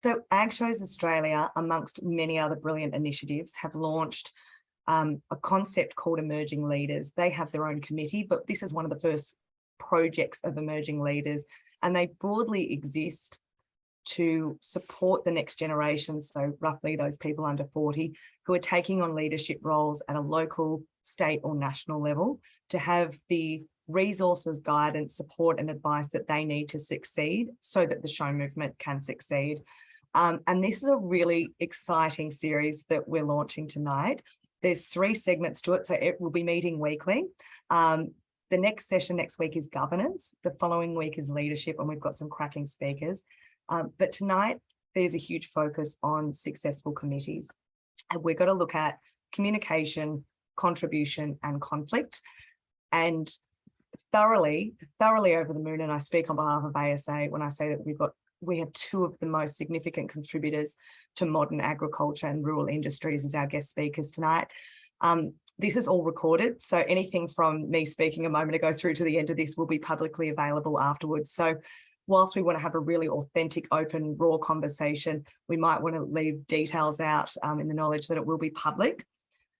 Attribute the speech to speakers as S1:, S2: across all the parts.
S1: So Ag Shows Australia, amongst many other brilliant initiatives, have launched a concept called Emerging Leaders. They have their own committee, but this is one of the first projects of Emerging Leaders, and they broadly exist to support the next generation, so roughly those people under 40 who are taking on leadership roles at a local, state or national level, to have the resources, guidance, support and advice that they need to succeed so that the show movement can succeed. And this is a really exciting series that we're launching tonight. There's 3 segments to it, so it will be meeting weekly. The next session next week is governance. The following week is leadership, and we've got some cracking speakers. But tonight, there's a huge focus on successful committees. And we're going to look at communication, contribution, and conflict. And thoroughly over the moon, and I speak on behalf of ASA when I say that we have 2 of the most significant contributors to modern agriculture and rural industries as our guest speakers tonight. This is all recorded, so anything from me speaking a moment ago through to the end of this will be publicly available afterwards. So whilst we want to have a really authentic, open, raw conversation, we might want to leave details out in the knowledge that it will be public.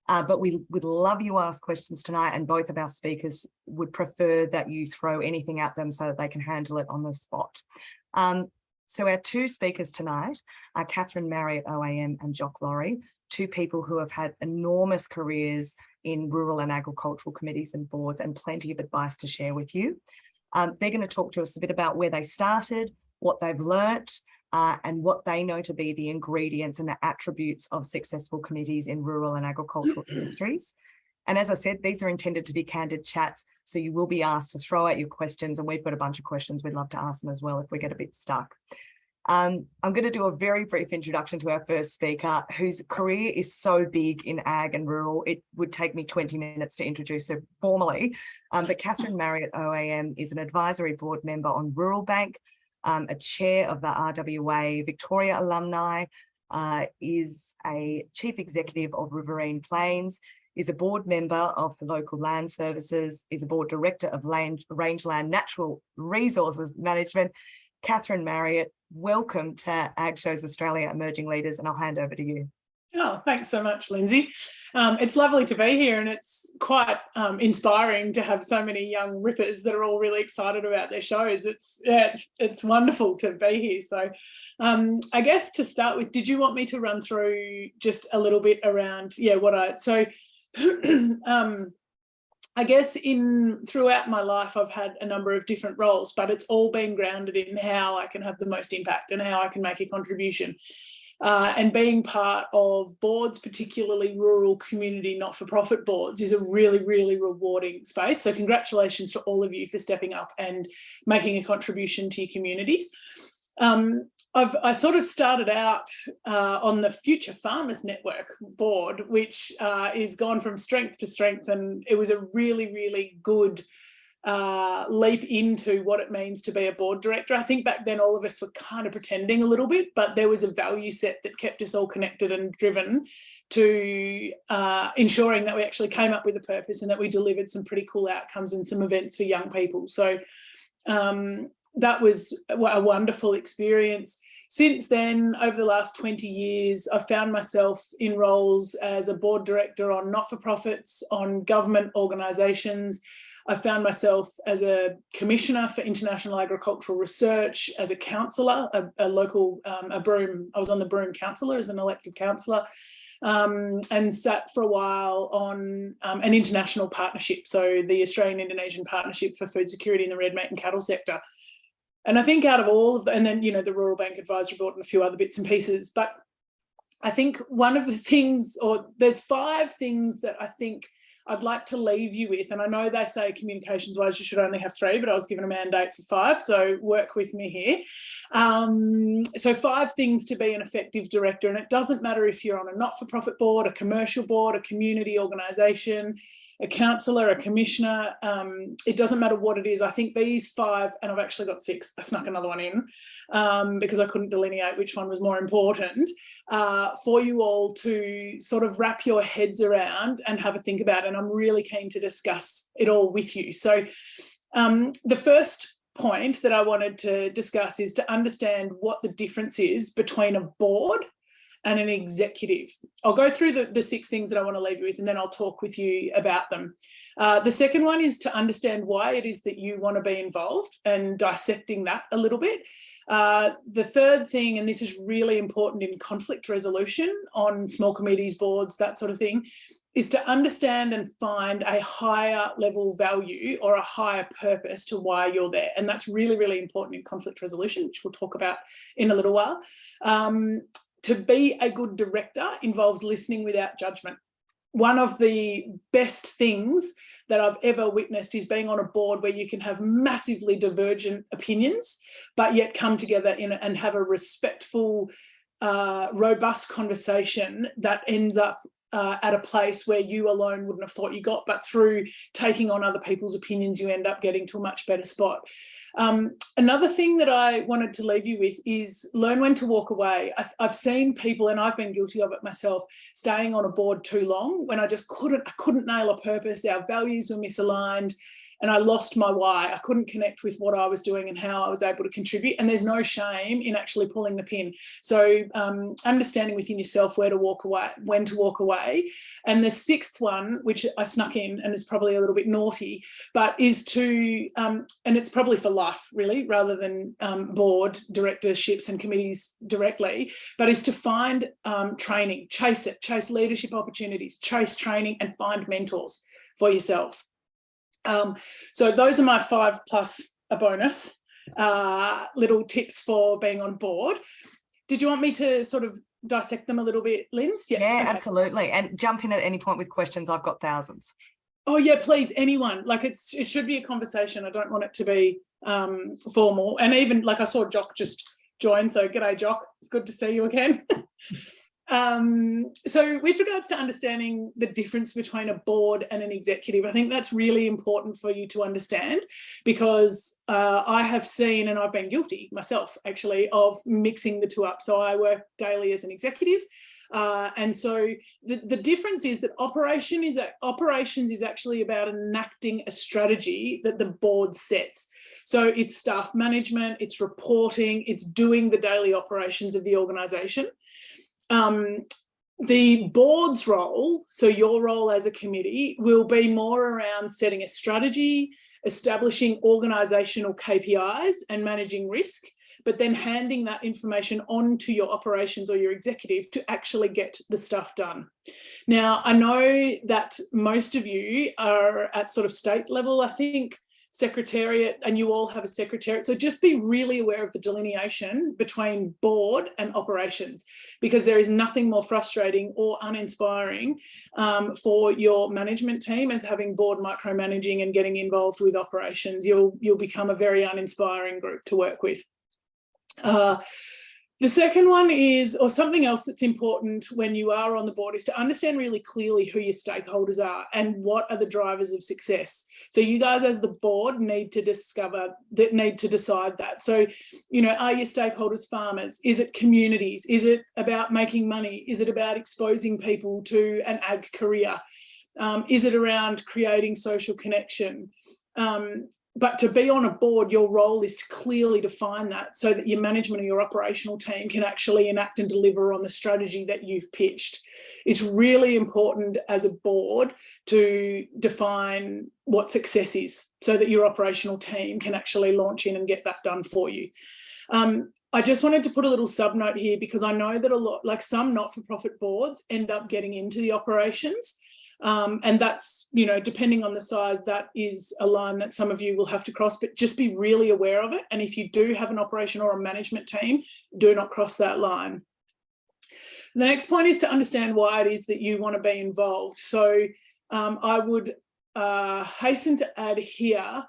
S1: But we would love you to ask questions tonight, and both of our speakers would prefer that you throw anything at them so that they can handle it on the spot. So our 2 speakers tonight are Catherine Marriot, OAM, and Jock Laurie, 2 people who have had enormous careers in rural and agricultural committees and boards and plenty of advice to share with you. They're going to talk to us a bit about where they started, what they've learnt, and what they know to be the ingredients and the attributes of successful committees in rural and agricultural industries. And as I said, these are intended to be candid chats, so you will be asked to throw out your questions, and we've got a bunch of questions we'd love to ask them as well if we get a bit stuck. I'm going to do a very brief introduction to our first speaker, whose career is so big in ag and rural, it would take me 20 minutes to introduce her formally. But Catherine Marriot, OAM, is an advisory board member on Rural Bank, a chair of the RWA Victoria alumni, is a chief executive of Riverine Plains, is a board member of the Local Land Services, is a board director of Rangeland Natural Resources Management. Catherine Marriot, welcome to Ag Shows Australia Emerging Leaders, and I'll hand over to you.
S2: Oh, thanks so much, Lindsay. It's lovely to be here, and it's quite inspiring to have so many young rippers that are all really excited about their shows. It's wonderful to be here. So I guess to start with, did you want me to run through just a little bit around, I guess throughout my life, I've had a number of different roles, but it's all been grounded in how I can have the most impact and how I can make a contribution. And being part of boards, particularly rural community not-for-profit boards, is a really, really rewarding space. So congratulations to all of you for stepping up and making a contribution to your communities. I sort of started out on the Future Farmers Network board, which is gone from strength to strength, and it was a really, really good leap into what it means to be a board director. I think back then all of us were kind of pretending a little bit, but there was a value set that kept us all connected and driven to ensuring that we actually came up with a purpose and that we delivered some pretty cool outcomes and some events for young people. So that was a wonderful experience. Since then, over the last 20 years, I've found myself in roles as a board director on not-for-profits, on government organisations. I found myself as a commissioner for international agricultural research, as a councillor, a local, Broome. I was on the Broome councillor as an elected councillor, and sat for a while on an international partnership, so the Australian-Indonesian Partnership for Food Security in the red meat and cattle sector. And I think out of all of and then, the Rural Bank Advisory Board and a few other bits and pieces, but I think one of the things, or there's 5 things that I think I'd like to leave you with, and I know they say communications-wise you should only have 3, but I was given a mandate for 5, so work with me here. So 5 things to be an effective director, and it doesn't matter if you're on a not-for-profit board, a commercial board, a community organisation, a councillor, a commissioner, it doesn't matter what it is. I think these 5, and I've actually got 6, I snuck another one in because I couldn't delineate which one was more important, for you all to sort of wrap your heads around and have a think about, and I'm really keen to discuss it all with you. So the first point that I wanted to discuss is to understand what the difference is between a board and an executive. I'll go through the 6 things that I want to leave you with, and then I'll talk with you about them. The second one is to understand why it is that you want to be involved and dissecting that a little bit. The third thing, and this is really important in conflict resolution on small committees, boards, that sort of thing, is to understand and find a higher level value or a higher purpose to why you're there. And that's really, really important in conflict resolution, which we'll talk about in a little while. To be a good director involves listening without judgment. One of the best things that I've ever witnessed is being on a board where you can have massively divergent opinions, but yet come together and have a respectful, robust conversation that ends up at a place where you alone wouldn't have thought you got, but through taking on other people's opinions, you end up getting to a much better spot. Another thing that I wanted to leave you with is learn when to walk away. I've seen people, and I've been guilty of it myself, staying on a board too long when I couldn't nail a purpose. Our values were misaligned and I lost my why. I couldn't connect with what I was doing and how I was able to contribute. And there's no shame in actually pulling the pin. So understanding within yourself when to walk away. And the 6th one, which I snuck in and is probably a little bit naughty, but is to, and it's probably for life really, rather than board directorships and committees directly, but is to find training, chase leadership opportunities, chase training and find mentors for yourselves. So those are my 5 plus a bonus little tips for being on board. Did you want me to sort of dissect them a little bit, Linz?
S1: Yeah, okay. Absolutely. And jump in at any point with questions. I've got thousands.
S2: Oh yeah, please, anyone. Like it should be a conversation. I don't want it to be formal. And even like I saw Jock just join. So g'day, Jock. It's good to see you again. So with regards to understanding the difference between a board and an executive, I think that's really important for you to understand, because I have seen, and I've been guilty myself actually, of mixing the two up. So I work daily as an executive. And so the difference is that operations is actually about enacting a strategy that the board sets. So it's staff management, it's reporting, it's doing the daily operations of the organisation. The board's role, so your role as a committee, will be more around setting a strategy, establishing organisational KPIs and managing risk, but then handing that information on to your operations or your executive to actually get the stuff done. Now, I know that most of you are at sort of state level, I think, secretariat, and you all have a secretariat. So just be really aware of the delineation between board and operations, because there is nothing more frustrating or uninspiring for your management team as having board micromanaging and getting involved with operations. You'll become a very uninspiring group to work with. The second one is, or something else that's important when you are on the board, is to understand really clearly who your stakeholders are and what are the drivers of success. So you guys as the board need to decide that. So, you know, are your stakeholders farmers? Is it communities? Is it about making money? Is it about exposing people to an ag career? Is it around creating social connection? But to be on a board, your role is to clearly define that so that your management or your operational team can actually enact and deliver on the strategy that you've pitched. It's really important as a board to define what success is so that your operational team can actually launch in and get that done for you. I just wanted to put a little subnote here, because I know that a lot, like some not-for-profit boards, end up getting into the operations. And that's, you know, depending on the size, that is a line that some of you will have to cross, but just be really aware of it. And if you do have an operation or a management team, do not cross that line. The next point is to understand why it is that you want to be involved. So I would hasten to add here,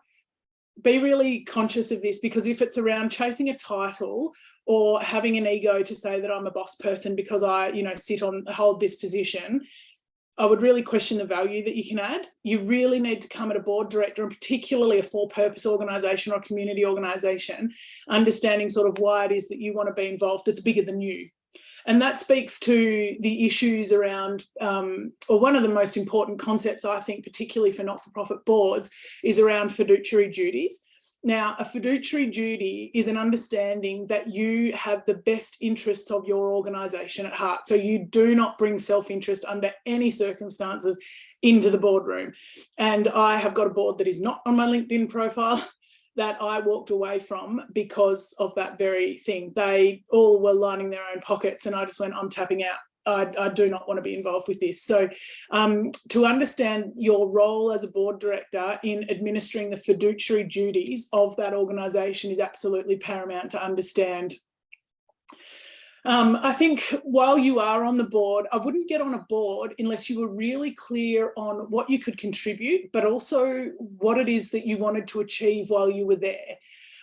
S2: be really conscious of this, because if it's around chasing a title or having an ego to say that I'm a boss person because I, you know, hold this position, I would really question the value that you can add. You really need to come at a board director, and particularly a for-purpose organisation or a community organisation, understanding sort of why it is that you want to be involved. It's bigger than you. And that speaks to the issues around, or one of the most important concepts, I think, particularly for not-for-profit boards, is around fiduciary duties. Now, a fiduciary duty is an understanding that you have the best interests of your organisation at heart. So you do not bring self-interest under any circumstances into the boardroom. And I have got a board that is not on my LinkedIn profile that I walked away from because of that very thing. They all were lining their own pockets, and I just went, I'm tapping out. I do not want to be involved with this. So to understand your role as a board director in administering the fiduciary duties of that organisation is absolutely paramount to understand. I think while you are on the board, I wouldn't get on a board unless you were really clear on what you could contribute, but also what it is that you wanted to achieve while you were there.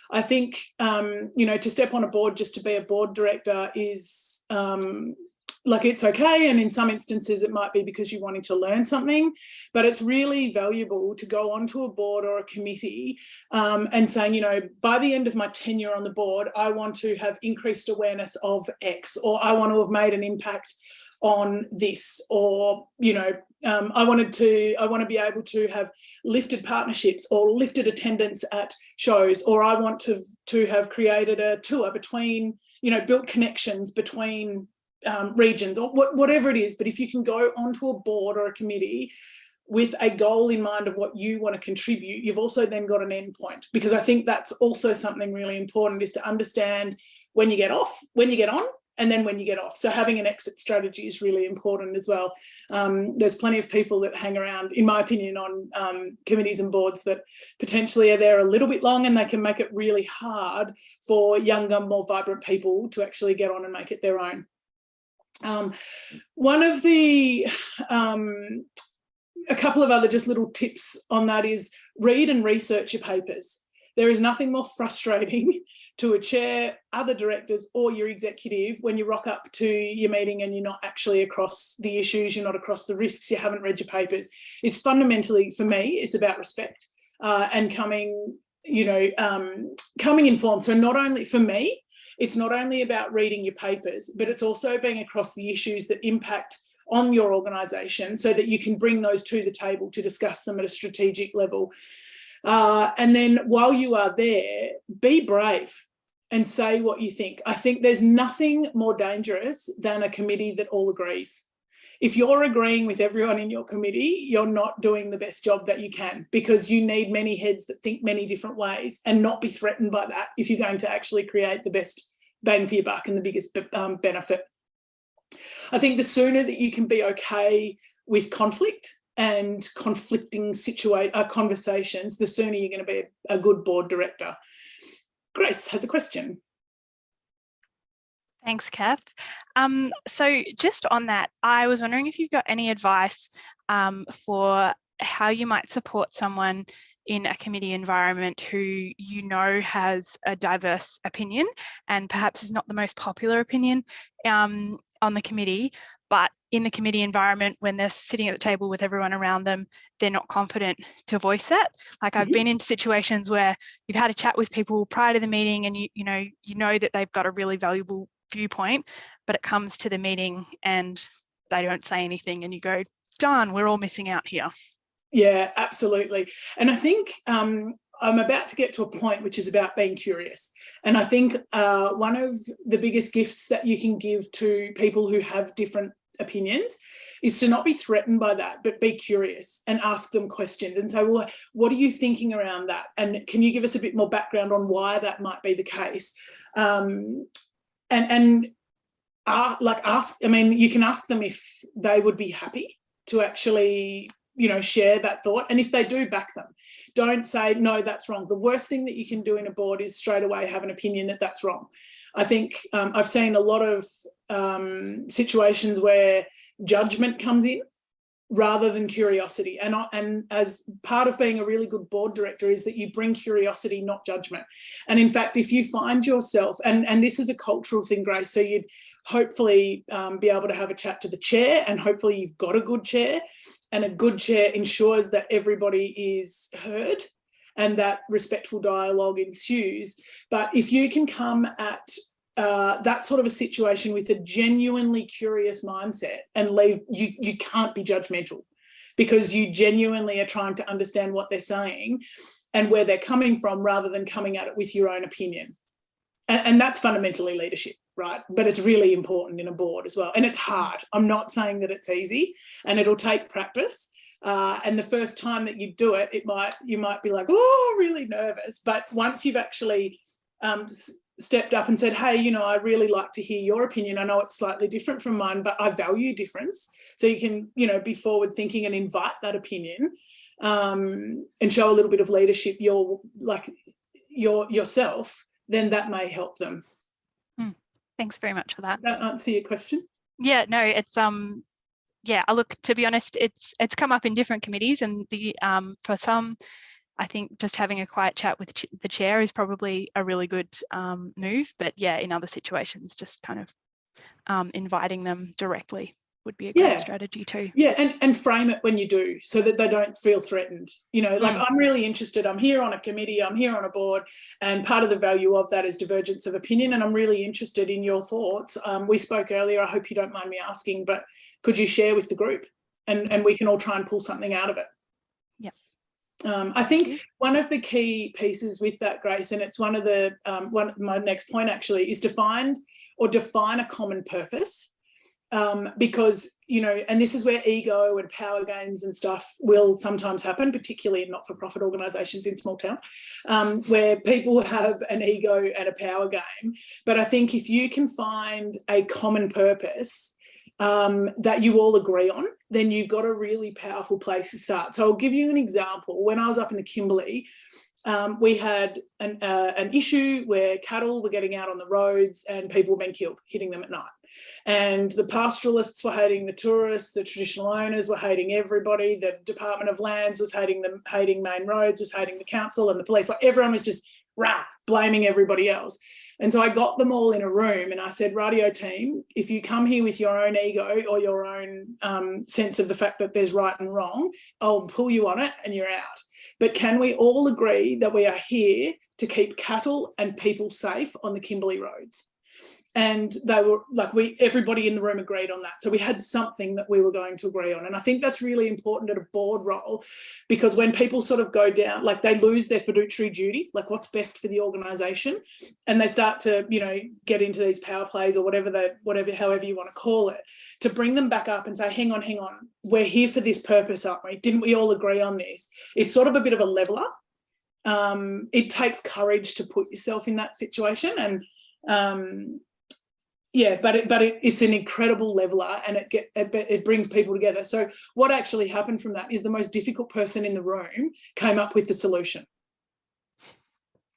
S2: I think, to step on a board just to be a board director is like, it's okay, and in some instances it might be because you're wanting to learn something, but it's really valuable to go onto a board or a committee and saying, by the end of my tenure on the board, I want to have increased awareness of X, or I want to have made an impact on this, or I want to be able to have lifted partnerships or lifted attendance at shows, or I want to have created a tour between, built connections between regions, or whatever it is. But if you can go onto a board or a committee with a goal in mind of what you want to contribute, you've also then got an end point, because I think that's also something really important, is to understand when you get off, when you get on, and then when you get off. So having an exit strategy is really important as well. There's plenty of people that hang around, in my opinion, on committees and boards that potentially are there a little bit long, and they can make it really hard for younger, more vibrant people to actually get on and make it their own. One of the, a couple of other just little tips on that is read and research your papers. There is nothing more frustrating to a chair, other directors, or your executive when you rock up to your meeting and you're not actually across the issues, you're not across the risks, you haven't read your papers. It's fundamentally, for me, it's about respect and coming informed. So not only, for me, it's not only about reading your papers, but it's also being across the issues that impact on your organisation, so that you can bring those to the table to discuss them at a strategic level. And then while you are there, be brave and say what you think. I think there's nothing more dangerous than a committee that all agrees. If you're agreeing with everyone in your committee, you're not doing the best job that you can, because you need many heads that think many different ways, and not be threatened by that if you're going to actually create the best bang for your buck and the biggest benefit. I think the sooner that you can be okay with conflict and conflicting conversations, the sooner you're going to be a good board director. Grace has a question.
S3: Thanks, Kath. So just on that, I was wondering if you've got any advice for how you might support someone in a committee environment who has a diverse opinion, and perhaps is not the most popular opinion on the committee, but in the committee environment, when they're sitting at the table with everyone around them, they're not confident to voice that. Like, I've been in situations where you've had a chat with people prior to the meeting, and you know that they've got a really valuable viewpoint, but it comes to the meeting and they don't say anything, and you go, darn, we're all missing out here.
S2: Yeah, absolutely. And I think I'm about to get to a point which is about being curious. And I think one of the biggest gifts that you can give to people who have different opinions is to not be threatened by that, but be curious and ask them questions and say, well, what are you thinking around that? And can you give us a bit more background on why that might be the case? You can ask them if they would be happy to actually share that thought. And if they do, back them. Don't say, no, that's wrong. The worst thing that you can do in a board is straight away have an opinion that that's wrong. I think I've seen a lot of situations where judgment comes in rather than curiosity. And as part of being a really good board director is that you bring curiosity, not judgment. And in fact, if you find yourself, and this is a cultural thing, Grace, so you'd hopefully be able to have a chat to the chair, and hopefully you've got a good chair, and a good chair ensures that everybody is heard and that respectful dialogue ensues. But if you can come at that sort of a situation with a genuinely curious mindset and leave, you can't be judgmental, because you genuinely are trying to understand what they're saying. and where they're coming from, rather than coming at it with your own opinion. And that's fundamentally leadership, right? But it's really important in a board as well. And it's hard. I'm not saying that it's easy, and it'll take practice. And the first time that you do it, you might be like, oh, really nervous. But once you've actually stepped up and said, hey, you know, I really like to hear your opinion. I know it's slightly different from mine, but I value difference. So you can, you know, be forward thinking and invite that opinion, and show a little bit of leadership, yourself, then that may help them.
S3: Thanks very much for that.
S2: Does that answer your question?
S3: Yeah, no, it's yeah, look, to be honest, it's come up in different committees, and for some, I think just having a quiet chat with the chair is probably a really good move. But yeah, in other situations, just kind of inviting them directly would be a great strategy too.
S2: Yeah, and frame it when you do, so that they don't feel threatened. You know, like, I'm really interested, I'm here on a committee, I'm here on a board, and part of the value of that is divergence of opinion, and I'm really interested in your thoughts. We spoke earlier, I hope you don't mind me asking, but could you share with the group, and we can all try and pull something out of it. I think one of the key pieces with that, Grace, and it's one of my next point actually, is to define a common purpose. Because, you know, and this is where ego and power games and stuff will sometimes happen, particularly in not-for-profit organisations in small towns, where people have an ego and a power game. But I think if you can find a common purpose that you all agree on, then you've got a really powerful place to start. So I'll give you an example. When I was up in the Kimberley, we had an issue where cattle were getting out on the roads and people were being killed, hitting them at night. And the pastoralists were hating the tourists, the traditional owners were hating everybody, the Department of Lands was hating them, hating Main Roads, was hating the council and the police. Like, everyone was just blaming everybody else. And so I got them all in a room and I said, radio team, if you come here with your own ego or your own sense of the fact that there's right and wrong, I'll pull you on it and you're out. But can we all agree that we are here to keep cattle and people safe on the Kimberley roads? And they were like, everybody in the room agreed on that. So we had something that we were going to agree on. And I think that's really important at a board role, because when people sort of go down, like, they lose their fiduciary duty, like what's best for the organisation, and they start to, you know, get into these power plays or however you want to call it, to bring them back up and say, hang on, we're here for this purpose, aren't we? Didn't we all agree on this? It's sort of a bit of a leveller. It takes courage to put yourself in that situation, and it's an incredible leveler, and it brings people together. So what actually happened from that is the most difficult person in the room came up with the solution.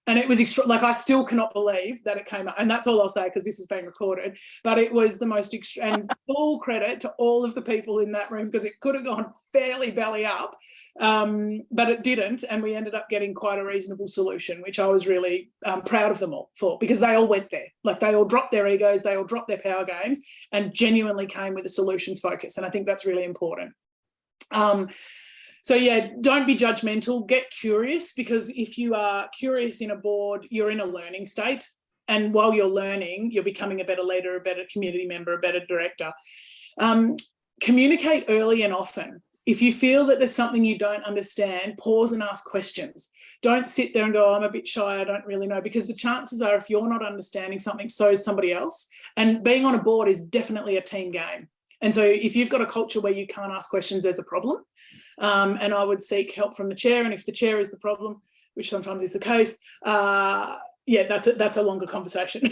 S2: And it was like, I still cannot believe that it came up, and that's all I'll say because this is being recorded, but it was the most and full credit to all of the people in that room, because it could have gone fairly belly up, but it didn't, and we ended up getting quite a reasonable solution, which I was really proud of them all for, because they all went there. Like, they all dropped their egos, they all dropped their power games, and genuinely came with a solutions focus, and I think that's really important. So yeah, don't be judgmental, get curious, because if you are curious in a board, you're in a learning state. And while you're learning, you're becoming a better leader, a better community member, a better director. Communicate early and often. If you feel that there's something you don't understand, pause and ask questions. Don't sit there and go, oh, I'm a bit shy, I don't really know, because the chances are, if you're not understanding something, so is somebody else. And being on a board is definitely a team game. And so if you've got a culture where you can't ask questions, there's a problem. And I would seek help from the chair. And if the chair is the problem, which sometimes is the case, that's a longer conversation.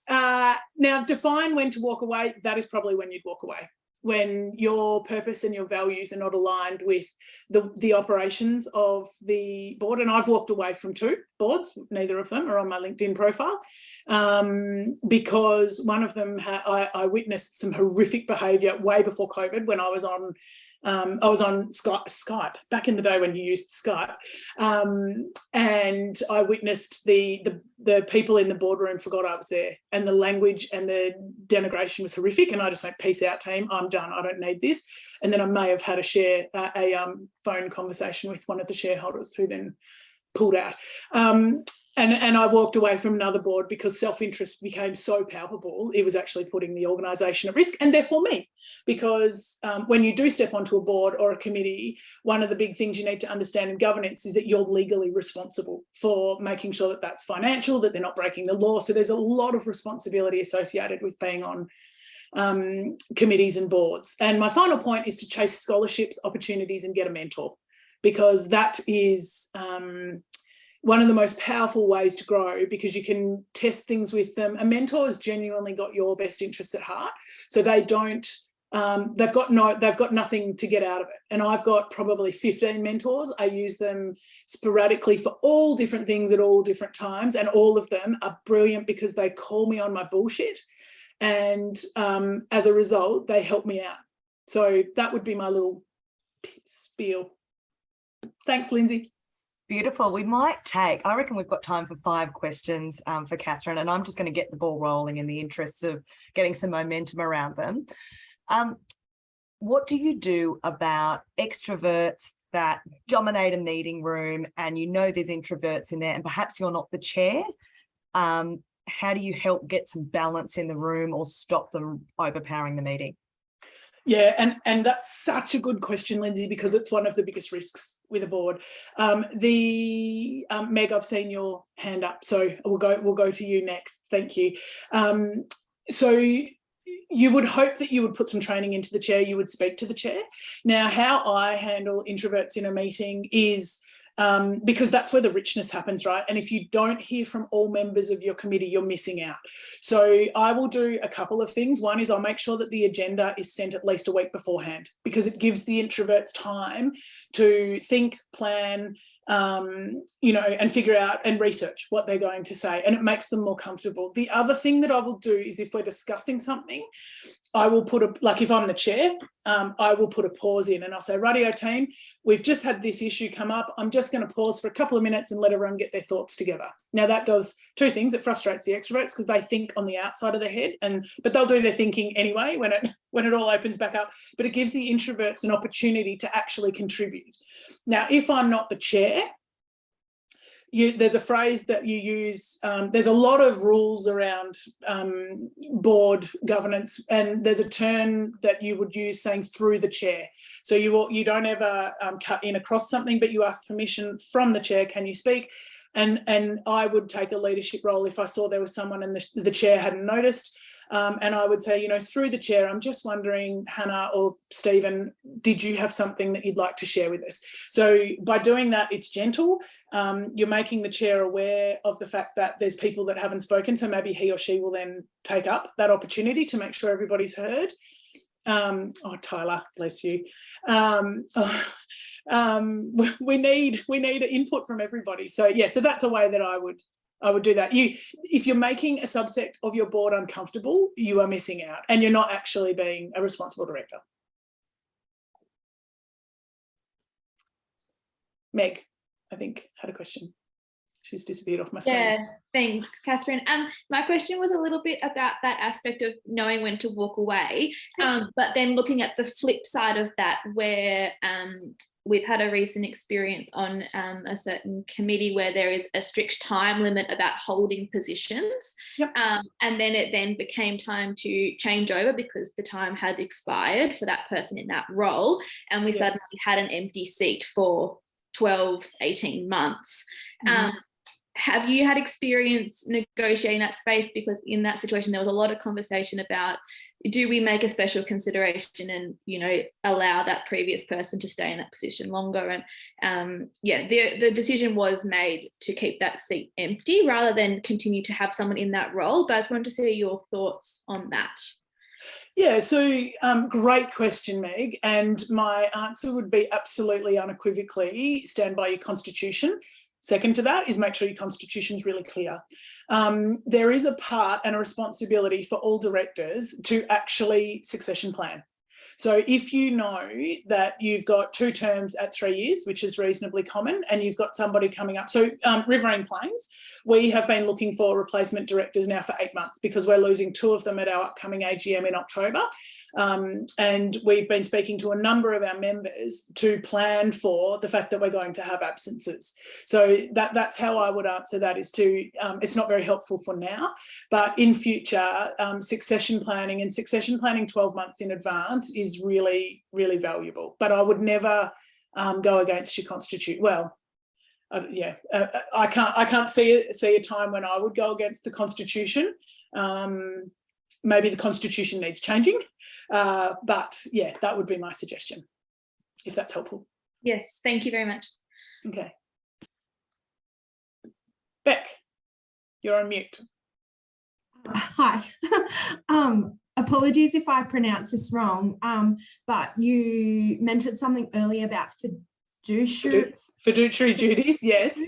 S2: Now, define when to walk away. That is probably when you'd walk away, when your purpose and your values are not aligned with the operations of the board. And I've walked away from 2 boards, neither of them are on my LinkedIn profile, because one of them, I witnessed some horrific behaviour way before COVID, when I was on Skype back in the day when you used Skype, and I witnessed the people in the boardroom forgot I was there, and the language and the denigration was horrific, and I just went, peace out, team, I'm done, I don't need this. And then I may have had a phone conversation with one of the shareholders, who then pulled out. And I walked away from another board because self-interest became so palpable, it was actually putting the organisation at risk, and therefore me. Because when you do step onto a board or a committee, one of the big things you need to understand in governance is that you're legally responsible for making sure that that's financial, that they're not breaking the law. So there's a lot of responsibility associated with being on committees and boards. And my final point is to chase scholarships, opportunities, and get a mentor, because that is one of the most powerful ways to grow, because you can test things with them. A mentor has genuinely got your best interests at heart, so they don't. They've got nothing to get out of it. And I've got probably 15 mentors. I use them sporadically for all different things at all different times, and all of them are brilliant because they call me on my bullshit, and as a result, they help me out. So that would be my little spiel. Thanks, Lindsay.
S1: Beautiful. We might take, I reckon we've got time for 5 questions for Catherine, and I'm just going to get the ball rolling in the interests of getting some momentum around them. What do you do about extroverts that dominate a meeting room, and you know there's introverts in there, and perhaps you're not the chair? How do you help get some balance in the room or stop them overpowering the meeting?
S2: Yeah, and that's such a good question, Lindsay, because it's one of the biggest risks with a board. Meg, I've seen your hand up, so we'll go to you next. Thank you. So you would hope that you would put some training into the chair, you would speak to the chair. Now, how I handle introverts in a meeting is because that's where the richness happens, right? And if you don't hear from all members of your committee, you're missing out. So I will do a couple of things. One is I'll make sure that the agenda is sent at least a week beforehand, because it gives the introverts time to think, plan, and figure out and research what they're going to say, and it makes them more comfortable. The other thing that I will do is, if we're discussing something, I will put if I'm the chair, I will put a pause in, and I'll say, rightio team, we've just had this issue come up. I'm just going to pause for a couple of minutes and let everyone get their thoughts together. Now that does 2 things. It frustrates the extroverts because they think on the outside of their head, but they'll do their thinking anyway when it all opens back up. But it gives the introverts an opportunity to actually contribute. Now, if I'm not the chair, there's a phrase that you use. There's a lot of rules around board governance, and there's a term that you would use saying through the chair. So you don't ever cut in across something, but you ask permission from the chair, can you speak? And I would take a leadership role if I saw there was someone and the chair hadn't noticed. And I would say, through the chair, I'm just wondering, Hannah or Stephen, did you have something that you'd like to share with us? So by doing that, it's gentle. You're making the chair aware of the fact that there's people that haven't spoken, so maybe he or she will then take up that opportunity to make sure everybody's heard. Tyler, bless you. We need input from everybody. So yeah, so that's a way that I would do that. If you're making a subsect of your board uncomfortable, you are missing out, and you're not actually being a responsible director. Meg, I think, had a question. She's disappeared off my screen.
S4: Yeah, thanks, Catherine. My question was a little bit about that aspect of knowing when to walk away, but then looking at the flip side of that, where we've had a recent experience on a certain committee where there is a strict time limit about holding positions.
S2: Yep.
S4: And then it became time to change over because the time had expired for that person in that role. And we suddenly had an empty seat for 12, 18 months. Mm-hmm. Have you had experience negotiating that space? Because in that situation, there was a lot of conversation about, do we make a special consideration and, allow that previous person to stay in that position longer? And the decision was made to keep that seat empty rather than continue to have someone in that role. But I just wanted to see your thoughts on that.
S2: Yeah, so great question, Meg. And my answer would be absolutely unequivocally stand by your constitution. Second to that is make sure your constitution is really clear. There is a part and a responsibility for all directors to actually succession plan. So if you know that you've got 2 terms at 3 years, which is reasonably common, and you've got somebody coming up. So Riverine Plains, we have been looking for replacement directors now for 8 months because we're losing 2 of them at our upcoming AGM in October. And we've been speaking to a number of our members to plan for the fact that we're going to have absences. So that's how I would answer that, is to, it's not very helpful for now, but in future, succession planning 12 months in advance is really, really valuable. But I would never go against your constitution. Well, I can't see a time when I would go against the Constitution. Maybe the Constitution needs changing, but yeah, that would be my suggestion, if that's helpful.
S4: Yes, thank you very much.
S2: Okay. Beck, you're on mute.
S5: Hi. Apologies if I pronounce this wrong, but you mentioned something earlier about
S2: fiduciary duties, yes.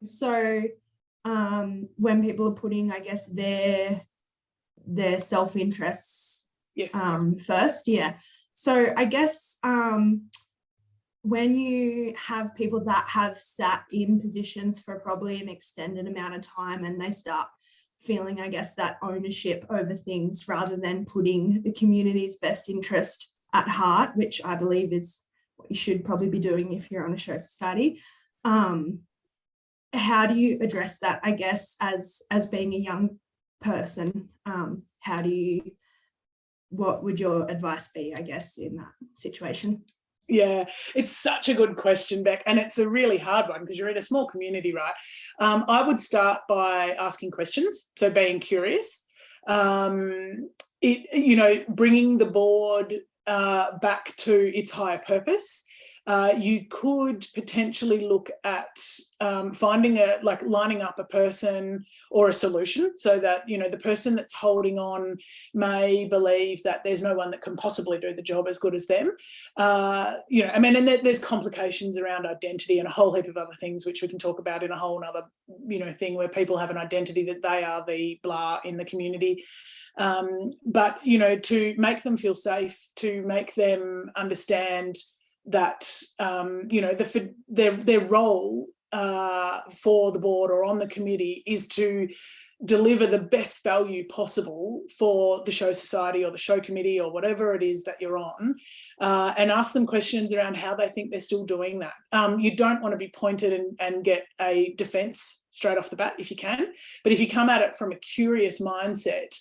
S5: So when people are putting, I guess, their self-interests first, yeah. So I guess when you have people that have sat in positions for probably an extended amount of time and they start feeling, I guess, that ownership over things rather than putting the community's best interest at heart, which I believe is what you should probably be doing if you're on a show society. How do you address that, I guess, as being a young person? What would your advice be, I guess, in that situation?
S2: Yeah, it's such a good question, Beck, and it's a really hard one because you're in a small community, right? I would start by asking questions, so being curious. Bringing the board back to its higher purpose. You could potentially look at lining up a person or a solution so that, the person that's holding on may believe that there's no one that can possibly do the job as good as them. And there's complications around identity and a whole heap of other things, which we can talk about in a whole other, thing where people have an identity that they are the blah in the community. But to make them feel safe, to make them understand that their role for the board or on the committee is to deliver the best value possible for the show society or the show committee or whatever it is that you're on, and ask them questions around how they think they're still doing that. You don't want to be pointed and get a defence straight off the bat if you can, but if you come at it from a curious mindset,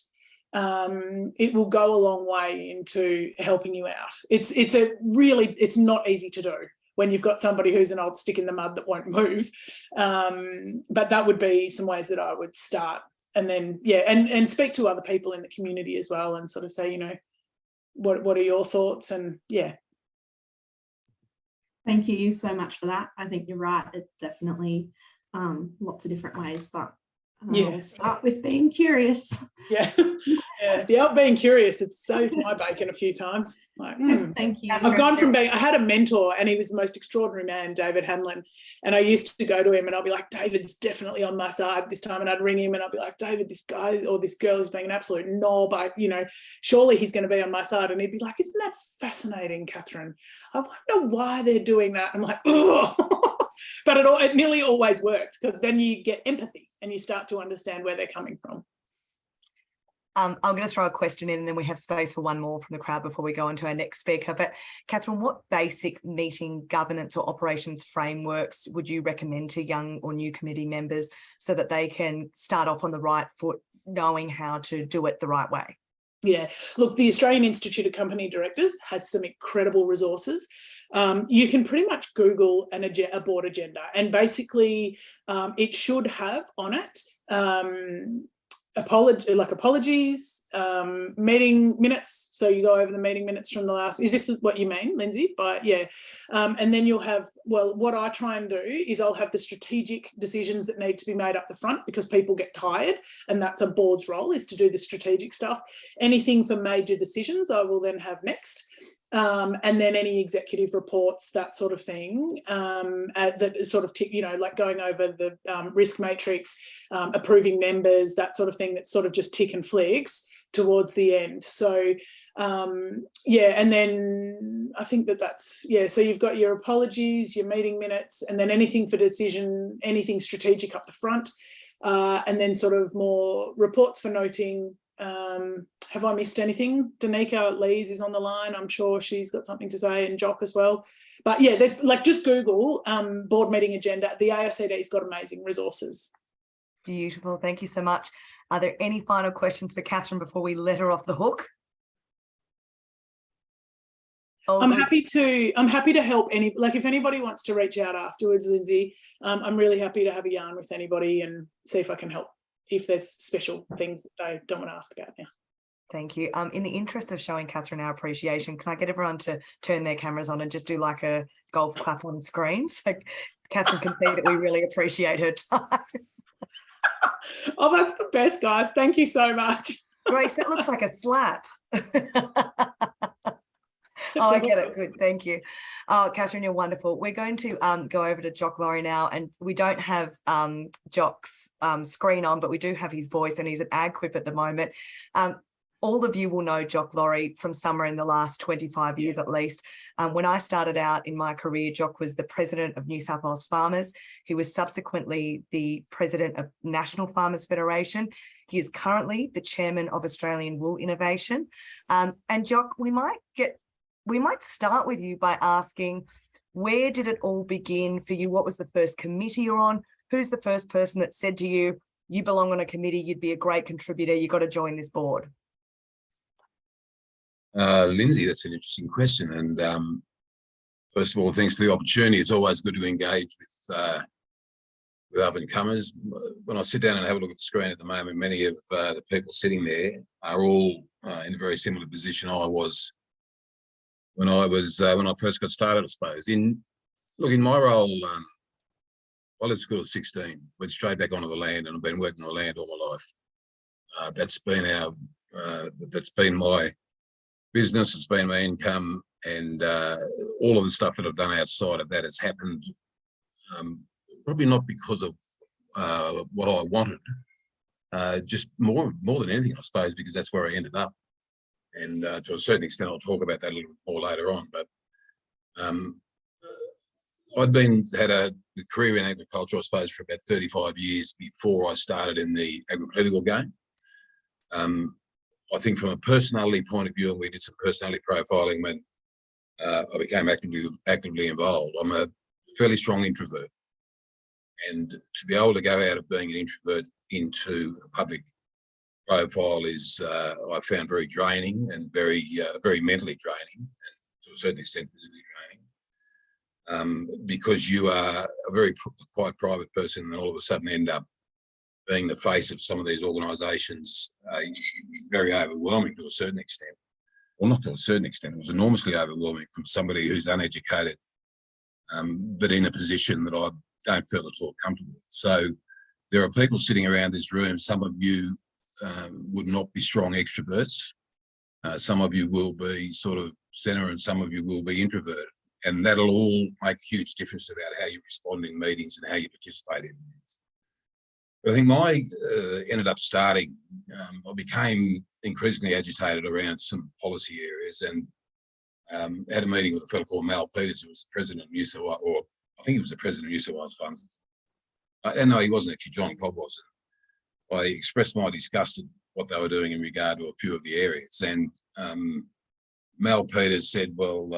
S2: it will go a long way into helping you out. It's not easy to do when you've got somebody who's an old stick in the mud that won't move. But that would be some ways that I would start. And then, and speak to other people in the community as well and sort of say, what are your thoughts? And
S5: Thank you so much for that. I think you're right. It's definitely lots of different ways, but I'll start with being curious. The being curious, it's saved my bacon a few times. Thank you.
S2: I've gone from I had a mentor and he was the most extraordinary man, David Hanlon, and I used to go to him and I'll be like, David's definitely on my side this time, and I'd ring him and I'll be like, David, this guy or this girl is being an absolute knob, surely he's going to be on my side. And he'd be like, isn't that fascinating, Catherine? I wonder why they're doing that. I'm like, oh. But it nearly always worked, because then you get empathy and you start to understand where they're coming from.
S1: I'm going to throw a question in and then we have space for one more from the crowd before we go on to our next speaker. But Catherine, what basic meeting governance or operations frameworks would you recommend to young or new committee members so that they can start off on the right foot, knowing how to do it the right way?
S2: Yeah, look, the Australian Institute of Company Directors has some incredible resources. You can pretty much Google a board agenda, and basically it should have on it apologies, meeting minutes. So you go over the meeting minutes from the last. Is this what you mean, Lindsay? But and then you'll have. Well, what I try and do is I'll have the strategic decisions that need to be made up the front, because people get tired, and that's a board's role, is to do the strategic stuff. Anything for major decisions, I will then have next. And then any executive reports, that sort of thing, that sort of, like going over the risk matrix, approving members, that sort of thing, that sort of just tick and flicks towards the end. So yeah, and then I think that's, yeah, so you've got your apologies, your meeting minutes, and then anything for decision, anything strategic up the front, and then sort of more reports for noting. Have I missed anything? Danica Lees is on the line. I'm sure she's got something to say, and Jock as well. But yeah, there's like, just Google board meeting agenda. The ASAD's got amazing resources.
S1: Beautiful. Thank you so much. Are there any final questions for Catherine before we let her off the hook?
S2: I'm happy to help any, like if anybody wants to reach out afterwards, Lindsay, I'm really happy to have a yarn with anybody and see if I can help if there's special things that they don't want to ask about now.
S1: Thank you. In the interest of showing Catherine our appreciation, can I get everyone to turn their cameras on and just do like a golf clap on screen so Catherine can see that we really appreciate her time?
S2: Oh, that's the best, guys. Thank you so much.
S1: Grace, that looks like a slap. Oh, I get it. Good. Thank you. Oh, Catherine, you're wonderful. We're going to go over to Jock Laurie now, and we don't have Jock's screen on, but we do have his voice, and he's at AgQuip at the moment. All of you will know Jock Laurie from somewhere in the last 25 years at least. When I started out in my career, Jock was the president of New South Wales Farmers. He was subsequently the president of National Farmers Federation. He is currently the chairman of Australian Wool Innovation. And Jock, we might start with you by asking, where did it all begin for you? What was the first committee you're on? Who's the first person that said to you, you belong on a committee, you'd be a great contributor, you got to join this board?
S6: Lindsay, that's an interesting question. And first of all, thanks for the opportunity. It's always good to engage with up-and-comers. When I sit down and have a look at the screen at the moment, many of the people sitting there are all in a very similar position I was when I first got started, I suppose. In my role, I left school at 16, went straight back onto the land, and I've been working on the land all my life. That's been my business, it's been my income, and all of the stuff that I've done outside of that has happened probably not because of what I wanted, just more than anything, I suppose, because that's where I ended up. And to a certain extent, I'll talk about that a little more later on. But I'd had a career in agriculture, I suppose, for about 35 years before I started in the agri-political game. I think from a personality point of view, and we did some personality profiling when I became actively involved. I'm a fairly strong introvert, and to be able to go out of being an introvert into a public profile is, I found, very draining and very mentally draining, and to a certain extent physically draining, because you are a quite private person, and all of a sudden end up being the face of some of these organisations. Very overwhelming to a certain extent. Well, not to a certain extent, it was enormously overwhelming from somebody who's uneducated, but in a position that I don't feel at all comfortable with. So there are people sitting around this room, some of you would not be strong extroverts, some of you will be sort of centre, and some of you will be introverted, and that'll all make a huge difference about how you respond in meetings and how you participate in meetings. But I think ended up starting, I became increasingly agitated around some policy areas, and had a meeting with a fellow called Mal Peters, who was the president of New South Wales, or I think he was the president of New South Wales Funds. And no, he wasn't actually, John Cobb was. I expressed my disgust at what they were doing in regard to a few of the areas. And Mal Peters said, well,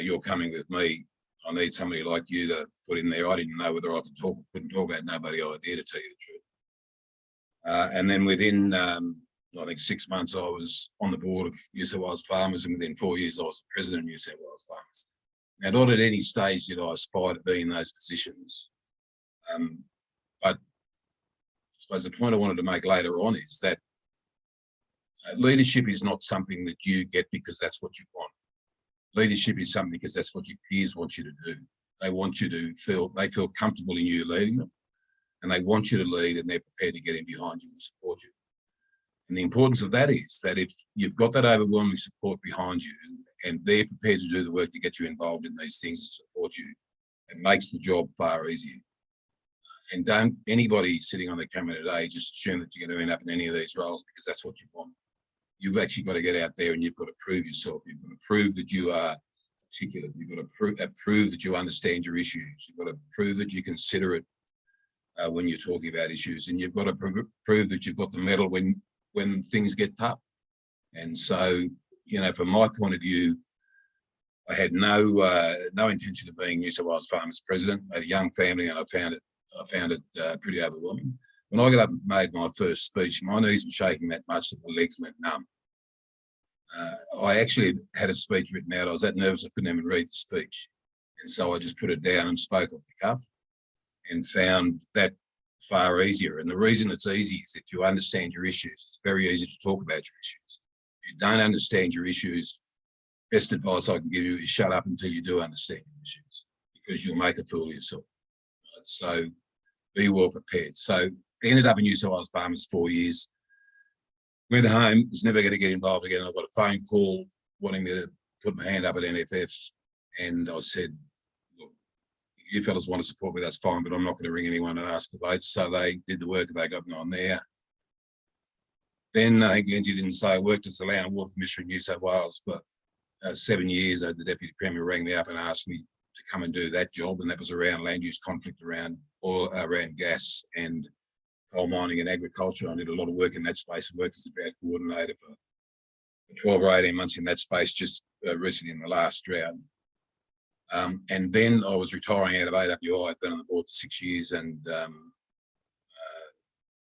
S6: you're coming with me. I need somebody like you to put in there. I didn't know whether I could talk or couldn't talk about nobody idea, to tell you the truth. And then within, I think 6 months, I was on the board of New South Wales Farmers, and within 4 years, I was the president of New South Wales Farmers. Now, not at any stage did I aspire to be in those positions. But I suppose the point I wanted to make later on is that leadership is not something that you get because that's what you want. Leadership is something because that's what your peers want you to do. They want you to feel comfortable in you leading them, and they want you to lead, and they're prepared to get in behind you and support you. And the importance of that is that if you've got that overwhelming support behind you, and they're prepared to do the work to get you involved in these things and support you, it makes the job far easier. And don't anybody sitting on the camera today just assume that you're going to end up in any of these roles because that's what you want. You've actually got to get out there and you've got to prove yourself. You've got to prove that you are articulate. You've got to prove that you understand your issues. You've got to prove that you consider it when you're talking about issues, and you've got to prove that you've got the mettle when things get tough. And so, you know, from my point of view, I had no intention of being New South Wales Farmers President. I had a young family, and I found it pretty overwhelming. When I got up and made my first speech, my knees were shaking that much that my legs went numb. I actually had a speech written out. I was that nervous I couldn't even read the speech. And so I just put it down and spoke off the cuff and found that far easier. And the reason it's easy is if you understand your issues. It's very easy to talk about your issues. If you don't understand your issues, best advice I can give you is shut up until you do understand your issues, because you'll make a fool of yourself. So be well prepared. So I ended up in New South Wales Farmers 4 years. Went home, was never going to get involved again. I got a phone call wanting me to put my hand up at NFF, and I said, look, you fellas want to support me, that's fine, but I'm not going to ring anyone and ask for votes. So they did the work and they got me on there. Then I think Lindsay didn't say I worked as the Land and Water Commissioner in New South Wales, but 7 years, the Deputy Premier rang me up and asked me to come and do that job, and that was around land use conflict, around oil, around gas and coal mining and agriculture. I did a lot of work in that space. I worked as a drought coordinator for 12 or 18 months in that space, just recently in the last drought. And then I was retiring out of AWI. I'd been on the board for 6 years, and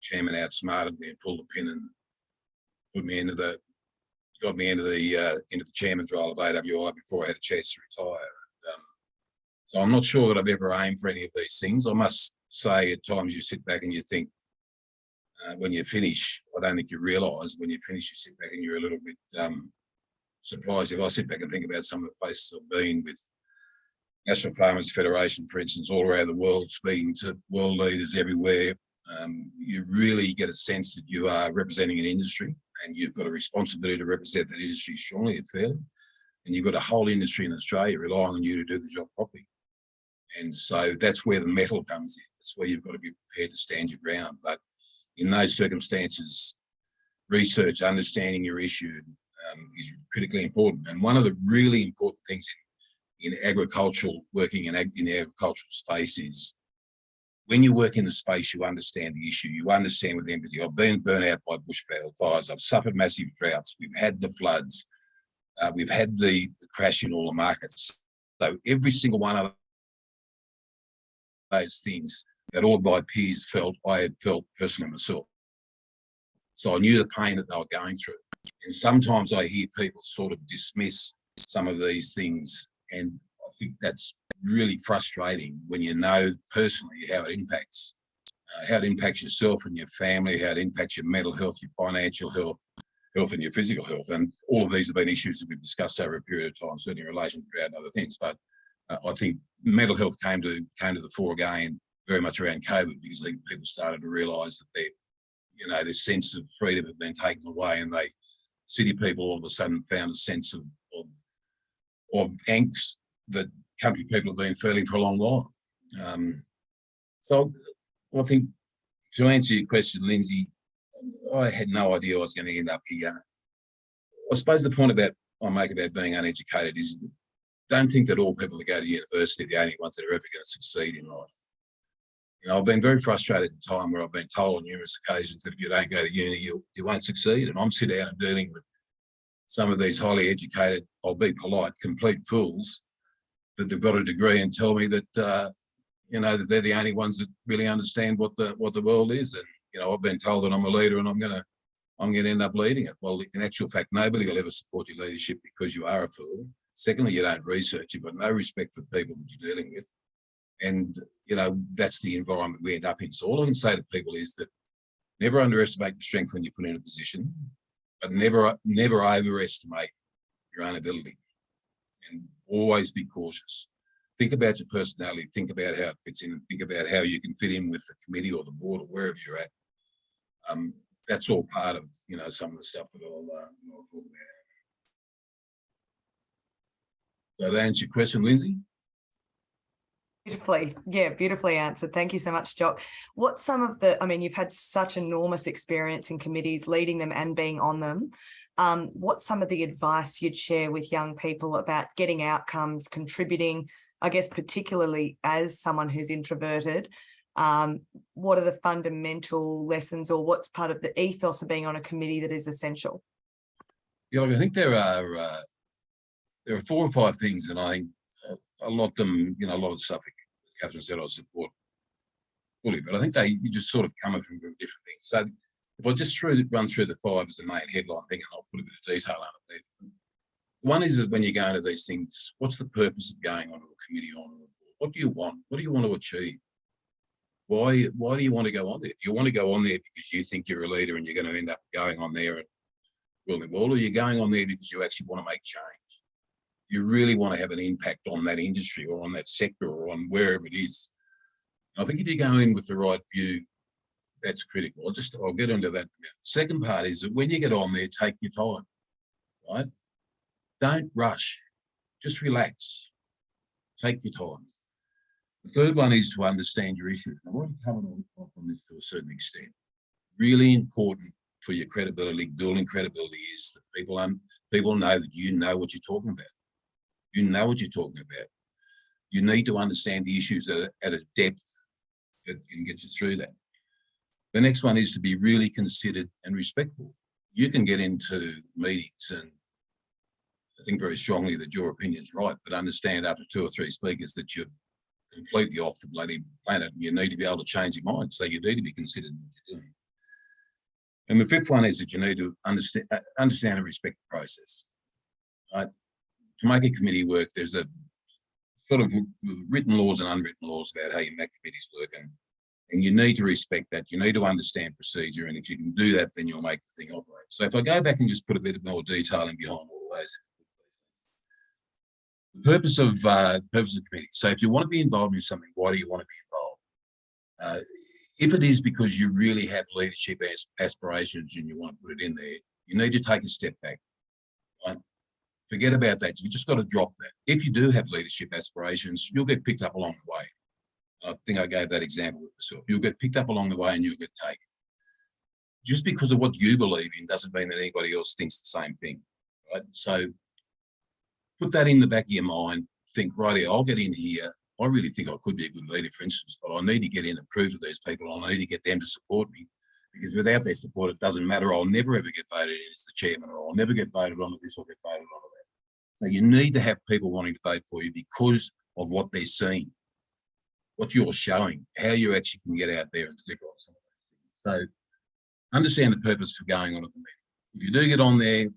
S6: chairman outsmarted me and pulled the pin and got me into the chairman's role of AWI before I had a chance to retire. So I'm not sure that I've ever aimed for any of these things. I must say, at times you sit back and you think, when you finish, I don't think you realise when you finish, you sit back and you're a little bit surprised. If I sit back and think about some of the places I've been with National Farmers Federation, for instance, all around the world, speaking to world leaders everywhere, you really get a sense that you are representing an industry, and you've got a responsibility to represent that industry strongly and fairly. And you've got a whole industry in Australia relying on you to do the job properly. And so that's where the mettle comes in. That's where you've got to be prepared to stand your ground. But in those circumstances, research, understanding your issue is critically important. And one of the really important things in agricultural, working in the agricultural space, is when you work in the space, you understand the issue, you understand with empathy. I've been burnt out by bushfires, I've suffered massive droughts, we've had the floods, we've had the crash in all the markets. So every single one of those things that all of my peers felt, I had felt personally myself. So I knew the pain that they were going through. And sometimes I hear people sort of dismiss some of these things, and I think that's really frustrating when you know personally how it impacts yourself and your family, how it impacts your mental health, your financial health and your physical health. And all of these have been issues that we've discussed over a period of time, certainly in relation to drought and other things. But I think mental health came to the fore again very much around COVID, because people started to realise that this sense of freedom had been taken away, and city people all of a sudden found a sense of angst that country people have been feeling for a long while. So I think, to answer your question, Lindsay, I had no idea I was going to end up here. I suppose the point I make about being uneducated is, don't think that all people that go to university are the only ones that are ever going to succeed in life. I've been very frustrated in time where I've been told on numerous occasions that if you don't go to uni, you won't succeed. And I'm sitting down and dealing with some of these highly educated, I'll be polite, complete fools that they've got a degree and tell me that that they're the only ones that really understand what the world is. And I've been told that I'm a leader and I'm going to end up leading it. Well, in actual fact, nobody will ever support your leadership because you are a fool. Secondly, you don't research. You've got no respect for the people that you're dealing with. And, that's the environment we end up in. So all I can say to people is that never underestimate your strength when you put in a position, but never overestimate your own ability. And always be cautious. Think about your personality, think about how it fits in, and think about how you can fit in with the committee or the board or wherever you're at. That's all part of, some of the stuff that I'll talk about. So that answer your question, Lindsay?
S1: Beautifully answered. Thank you so much, Jock. What's some of the, I mean, you've had such enormous experience in committees, leading them and being on them. What's some of the advice you'd share with young people about getting outcomes, contributing, I guess, particularly as someone who's introverted? What are the fundamental lessons, or what's part of the ethos of being on a committee that is essential?
S6: Yeah, look, I think there are 4 or 5 things, and I think a lot of them, a lot of the stuff that Catherine said I support fully, but I think you just sort of come from different things. So if I just run through the 5 as the main headline thing, and I'll put a bit of detail on it there. One is that when you go into these things, what's the purpose of going onto a committee on a board? What do you want? What do you want to achieve? Why do you want to go on there? Do you want to go on there because you think you're a leader and you're going to end up going on there and ruling the world, or you're going on there because you actually want to make change? You really want to have an impact on that industry or on that sector or on wherever it is. I think if you go in with the right view, that's critical. I'll get into that in a minute. The second part is that when you get on there, take your time, right? Don't rush. Just relax. Take your time. The third one is to understand your issues. I've already covered on this to a certain extent. Really important for your credibility, building credibility, is that people know that you know what you're talking about. You know what you're talking about. You need to understand the issues at a depth that can get you through that. The next one is to be really considered and respectful. You can get into meetings and I think very strongly that your opinion's right, but understand after 2 or 3 speakers that you're completely off the bloody planet and you need to be able to change your mind. So you need to be considered in what you're doing. And the fifth one is that you need to understand and respect the process. Right? To make a committee work, there's a sort of written laws and unwritten laws about how you make committees work, and you need to respect that. You need to understand procedure, and if you can do that, then you'll make the thing operate. So if I go back and just put a bit more detailing behind all those. The purpose of committee. So if you want to be involved in something, why do you want to be involved? If it is because you really have leadership aspirations and you want to put it in there, you need to take a step back. Right? Forget about that. You just got to drop that. If you do have leadership aspirations, you'll get picked up along the way. I think I gave that example with myself. You'll get picked up along the way and you'll get taken. Just because of what you believe in doesn't mean that anybody else thinks the same thing. Right? So put that in the back of your mind. Think, righty, I'll get in here. I really think I could be a good leader, for instance, but I need to get in and prove to these people. I need to get them to support me, because without their support, it doesn't matter. I'll never ever get voted in as the chairman, or I'll never get voted on this or get voted on that. So you need to have people wanting to vote for you because of what they're seeing, what you're showing, how you actually can get out there and deliver on some of those things. So understand the purpose for going on at the meeting. If you do get on there,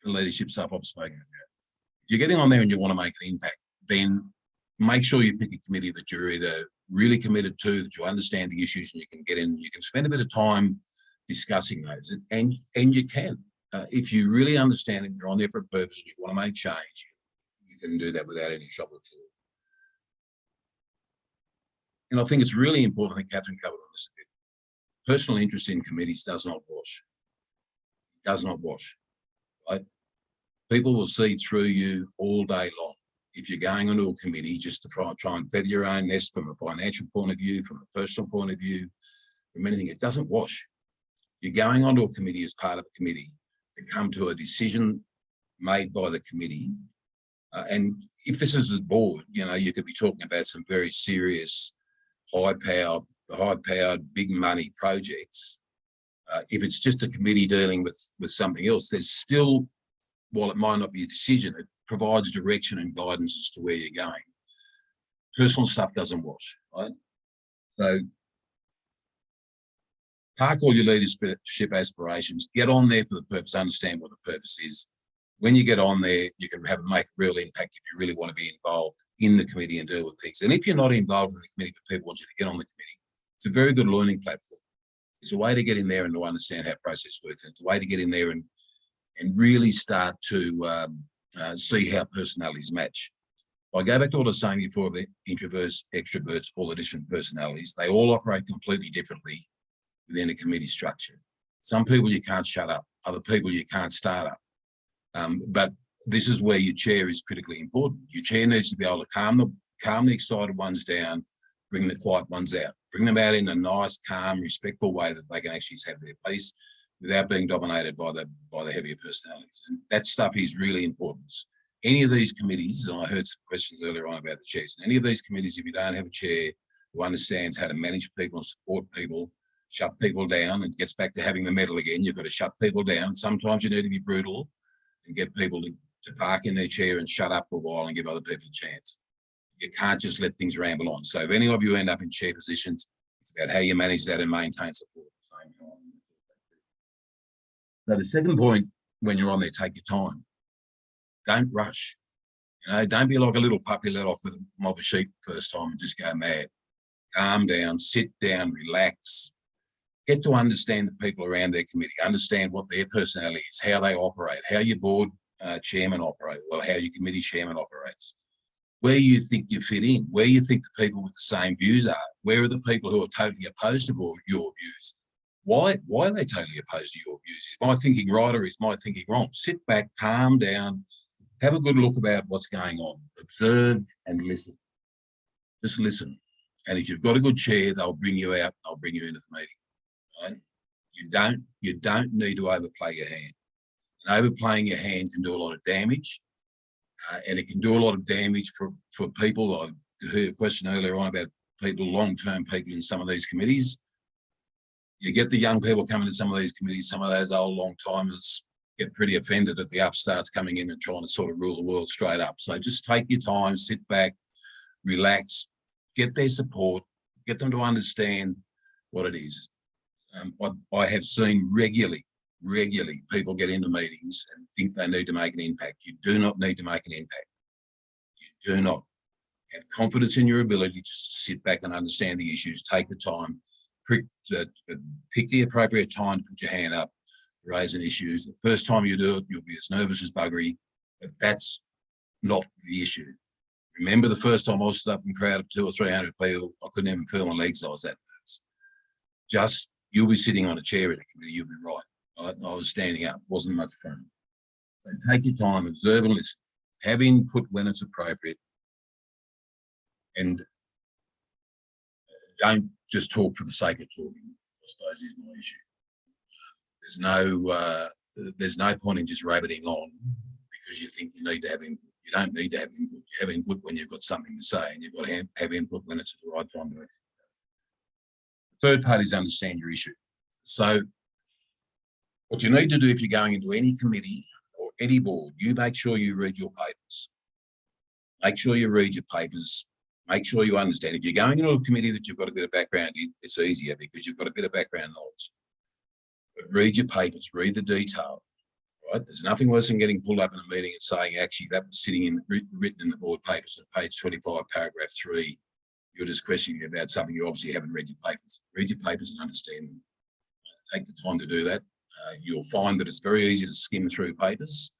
S6: the leadership stuff I've spoken about. If you're getting on there and you want to make an impact, then make sure you pick a committee that you're either really committed to, that you understand the issues and you can get in, you can spend a bit of time discussing those, and you can. If you really understand it, you're on there for a purpose and you want to make change, you can do that without any trouble at all. And I think it's really important, I think Catherine covered on this a bit, personal interest in committees does not wash. It does not wash, right? People will see through you all day long. If you're going onto a committee just to try and feather your own nest from a financial point of view, from a personal point of view, from anything, it doesn't wash. You're going onto a committee as part of a committee to come to a decision made by the committee. And if this is a board, you could be talking about some very serious, high-powered, big money projects. If it's just a committee dealing with something else, there's still, while it might not be a decision, it provides direction and guidance as to where you're going. Personal stuff doesn't wash, right? So park all your leadership aspirations, get on there for the purpose, understand what the purpose is. When you get on there, you can make a real impact if you really want to be involved in the committee and deal with things. And if you're not involved in the committee, but people want you to get on the committee, it's a very good learning platform. It's a way to get in there and to understand how process works. It's a way to get in there and really start to see how personalities match. I go back to what I was saying before, the introverts, extroverts, all the different personalities, they all operate completely differently within a committee structure. Some people you can't shut up, other people you can't start up. But this is where your chair is critically important. Your chair needs to be able to calm calm the excited ones down, bring the quiet ones out. Bring them out in a nice, calm, respectful way that they can actually have their place without being dominated by the heavier personalities. And that stuff is really important. Any of these committees, and I heard some questions earlier on about the chairs, and any of these committees, if you don't have a chair who understands how to manage people and support people, shut people down, and gets back to having the medal again, you've got to shut people down. Sometimes you need to be brutal and get people to park in their chair and shut up for a while and give other people a chance. You can't just let things ramble on. So if any of you end up in chair positions, it's about how you manage that and maintain support at the same time. So the second point, when you're on there, take your time. Don't rush. You know, don't be like a little puppy let off with a mob of sheep the first time and just go mad. Calm down, sit down, relax. Get to understand the people around their committee, understand what their personality is, how they operate, how your board chairman operate, or how your committee chairman operates. Where you think you fit in, where you think the people with the same views are, where are the people who are totally opposed to your views? Why are they totally opposed to your views? Is my thinking right or is my thinking wrong? Sit back, calm down, have a good look about what's going on. Observe and listen. Just listen. And if you've got a good chair, they'll bring you out, they'll bring you into the meeting. Right? You don't need to overplay your hand. And overplaying your hand can do a lot of damage. And it can do a lot of damage for people. I heard a question earlier on about people, long-term people in some of these committees. You get the young people coming to some of these committees, some of those old long-timers get pretty offended at the upstarts coming in and trying to sort of rule the world straight up. So just take your time, sit back, relax, get their support, get them to understand what it is. I have seen regularly people get into meetings and think they need to make an impact. You do not need to make an impact. You do not. Have confidence in your ability to sit back and understand the issues, take the time, pick the appropriate time to put your hand up, raise an issue. The first time you do it, you'll be as nervous as buggery, but that's not the issue. Remember the first time I was stood up in a crowd of 200 or 300 people, I couldn't even feel my legs, I was that nervous. Just, you'll be sitting on a chair in a committee, you'll be right. I was standing up, wasn't much fun. So take your time, observe and listen, have input when it's appropriate, and don't just talk for the sake of talking, I suppose is my issue. There's no point in just rabbiting on because you think you need to have input. You don't need to have input. You have input when you've got something to say, and you've got to have input when it's at the right time to act. Third parties understand your issue. So what you need to do if you're going into any committee or any board, you make sure you read your papers. Make sure you read your papers. Make sure you understand. If you're going into a committee that you've got a bit of background in, it's easier because you've got a bit of background knowledge. But read your papers, read the detail. Right? There's nothing worse than getting pulled up in a meeting and saying, actually, that was written in the board papers at page 25, paragraph 3. You're just questioning about something you obviously haven't read your papers. Read your papers and understand them. Take the time to do that. You'll find that it's very easy to skim through papers.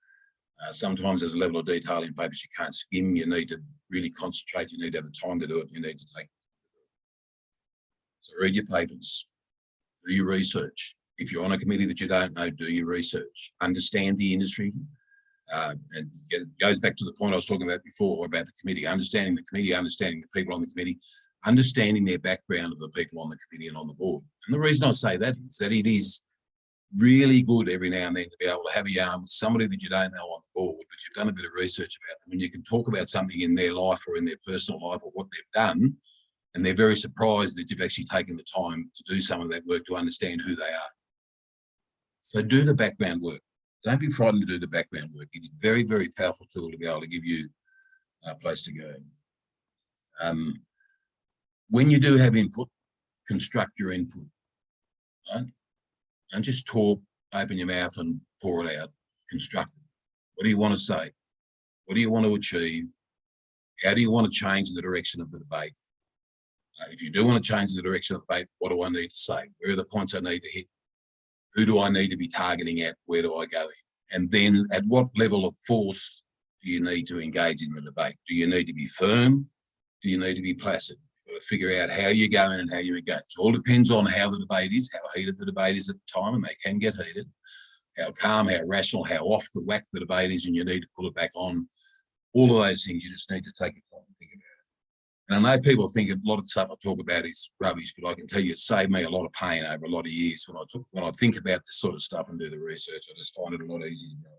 S6: Sometimes there's a level of detail in papers you can't skim. You need to really concentrate. You need to have the time to do it. You need to take. So read your papers. Do your research. If you're on a committee that you don't know, do your research. Understand the industry. And it goes back to the point I was talking about before about the committee, understanding the committee, understanding the people on the committee, understanding their background of the people on the committee and on the board. And the reason I say that is that it is really good every now and then to be able to have a yarn with somebody that you don't know on the board, but you've done a bit of research about them and you can talk about something in their life or in their personal life or what they've done, and they're very surprised that you've actually taken the time to do some of that work to understand who they are. So do the background work. Don't be frightened to do the background work. It's a very, very powerful tool to be able to give you a place to go. When you do have input, construct your input. Right? Don't just talk, open your mouth and pour it out. Construct it. What do you want to say? What do you want to achieve? How do you want to change the direction of the debate? If you do want to change the direction of the debate, what do I need to say? Where are the points I need to hit? Who do I need to be targeting at? Where do I go? And then at what level of force do you need to engage in the debate? Do you need to be firm? Do you need to be placid? You've got to figure out how you're going and how you engage. It all depends on how the debate is, how heated the debate is at the time, and they can get heated, how calm, how rational, how off the whack the debate is, and you need to pull it back on. All of those things you just need to take your time and think about. And I know people think a lot of the stuff I talk about is rubbish, but I can tell you it saved me a lot of pain over a lot of years when I think about this sort of stuff and do the research. I just find it a lot easier to go.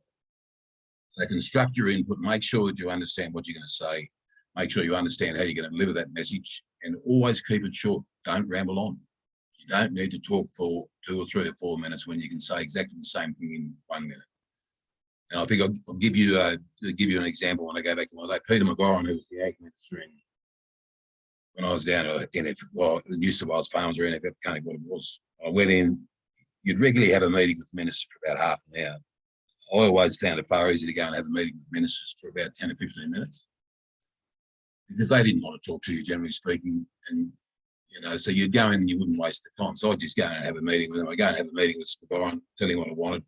S6: So construct your input, make sure that you understand what you're going to say, make sure you understand how you're going to deliver that message, and always keep it short. Don't ramble on. You don't need to talk for 2 or 3 or 4 minutes when you can say exactly the same thing in 1 minute. And I think I'll give you an example when I go back to my late Peter McGoran, who was the ag minister when I was down at the New South Wales Farmers or NFF, I can't think what it was. I went in, you'd regularly have a meeting with the minister for about half an hour. I always found it far easier to go and have a meeting with ministers for about 10 or 15 minutes because they didn't want to talk to you, generally speaking. And, so you'd go in and you wouldn't waste the time. So I'd just go and have a meeting with them. I'd go and have a meeting with McGoran, tell him what I wanted.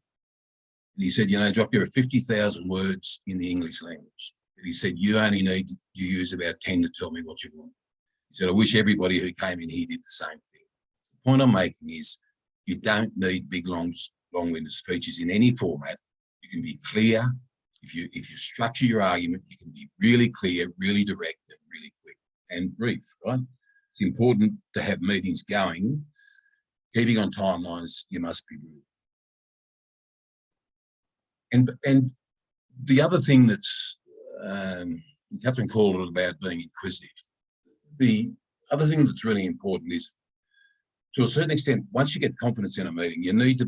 S6: And he said, Jock, there are 50,000 words in the English language. But he said, you only need to use about 10 to tell me what you want. He said, I wish everybody who came in here did the same thing. The point I'm making is you don't need big, long-winded speeches in any format. You can be clear. If you structure your argument, you can be really clear, really direct, and really quick and brief, right? It's important to have meetings going. Keeping on timelines, you must be brief. And the other thing that's, Catherine called it about being inquisitive. The other thing that's really important is, to a certain extent, once you get confidence in a meeting, there needs to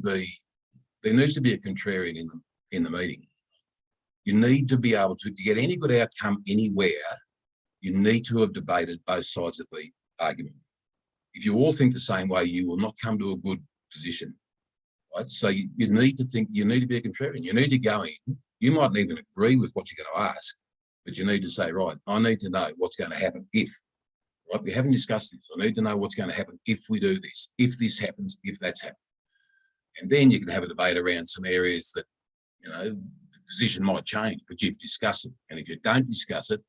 S6: be a contrarian in the meeting. You need to be able to get any good outcome anywhere, you need to have debated both sides of the argument. If you all think the same way, you will not come to a good position. Right? So you need to be a contrarian. You need to go in. You mightn't even agree with what you're going to ask, but you need to say, right, I need to know what's going to happen if. Right? We haven't discussed this. I need to know what's going to happen if we do this, if this happens, if that's happened. And then you can have a debate around some areas that, the position might change, but you've discussed it. And if you don't discuss it,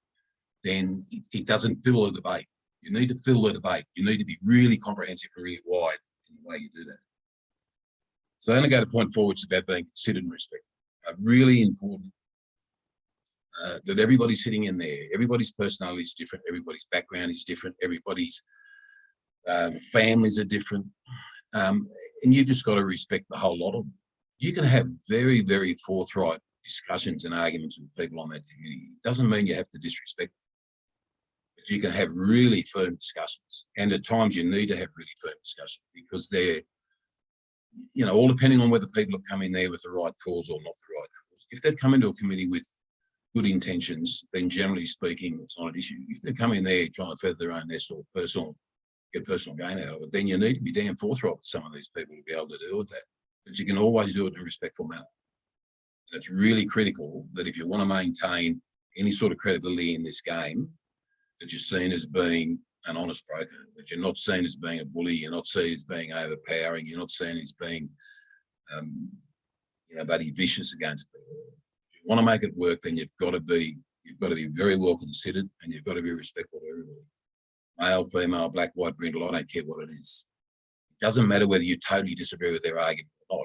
S6: then it doesn't fill the debate. You need to fill the debate. You need to be really comprehensive and really wide in the way you do that. So then I go to point 4, which is about being considered and respected. Really important that everybody's sitting in there. Everybody's personality is different. Everybody's background is different. Everybody's families are different. And you've just got to respect the whole lot of them. You can have very, very forthright discussions and arguments with people on that committee. It doesn't mean you have to disrespect them, but you can have really firm discussions. And at times you need to have really firm discussions because they're, all depending on whether people have come in there with the right cause or not the right cause. If they've come into a committee with good intentions, then generally speaking, it's not an issue. If they come in there trying to feather their own nest or get personal gain out of it, then you need to be damn forthright with some of these people to be able to deal with that. But you can always do it in a respectful manner. And it's really critical that if you want to maintain any sort of credibility in this game, that you're seen as being an honest broker, that you're not seen as being a bully, you're not seen as being overpowering, you're not seen as being, bloody vicious against people. If you want to make it work, then you've got to be very well considered, and you've got to be respectful to everybody. Male, female, black, white, brindle, I don't care what it is. It doesn't matter whether you totally disagree with their argument or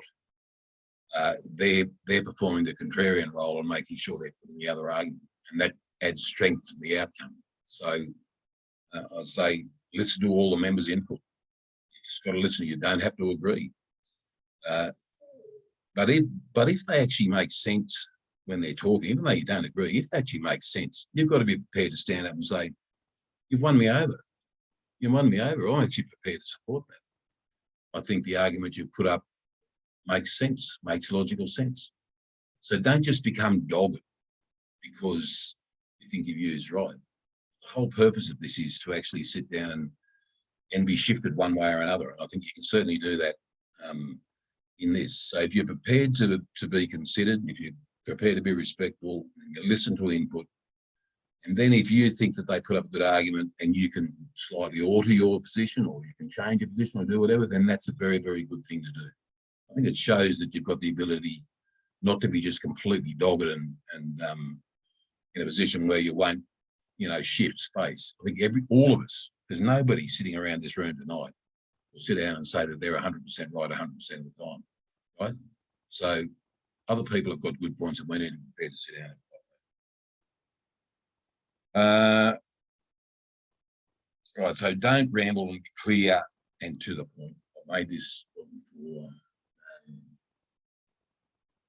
S6: not. They're performing the contrarian role and making sure they're putting the other argument, and that adds strength to the outcome. So I say, listen to all the members' input. You just got to listen. You don't have to agree. But if they actually make sense when they're talking, even though you don't agree, if they actually make sense, you've got to be prepared to stand up and say, you've won me over. You won me over. I'm actually prepared to support that. I think the argument you put up makes sense, makes logical sense. So don't just become dogged because you think your view is right. The whole purpose of this is to actually sit down and be shifted one way or another. And I think you can certainly do that in this. So if you're prepared to be considered, if you're prepared to be respectful, and you listen to input, and then if you think that they put up a good argument and you can slightly alter your position or you can change your position or do whatever, then that's a very, very good thing to do. I think it shows that you've got the ability not to be just completely dogged and in a position where you won't, shift space. I think all of us, there's nobody sitting around this room tonight will sit down and say that they're 100% right 100% of the time, right? So other people have got good points and we need to be prepared to sit down and Right, so don't ramble and be clear and to the point. I've made this before.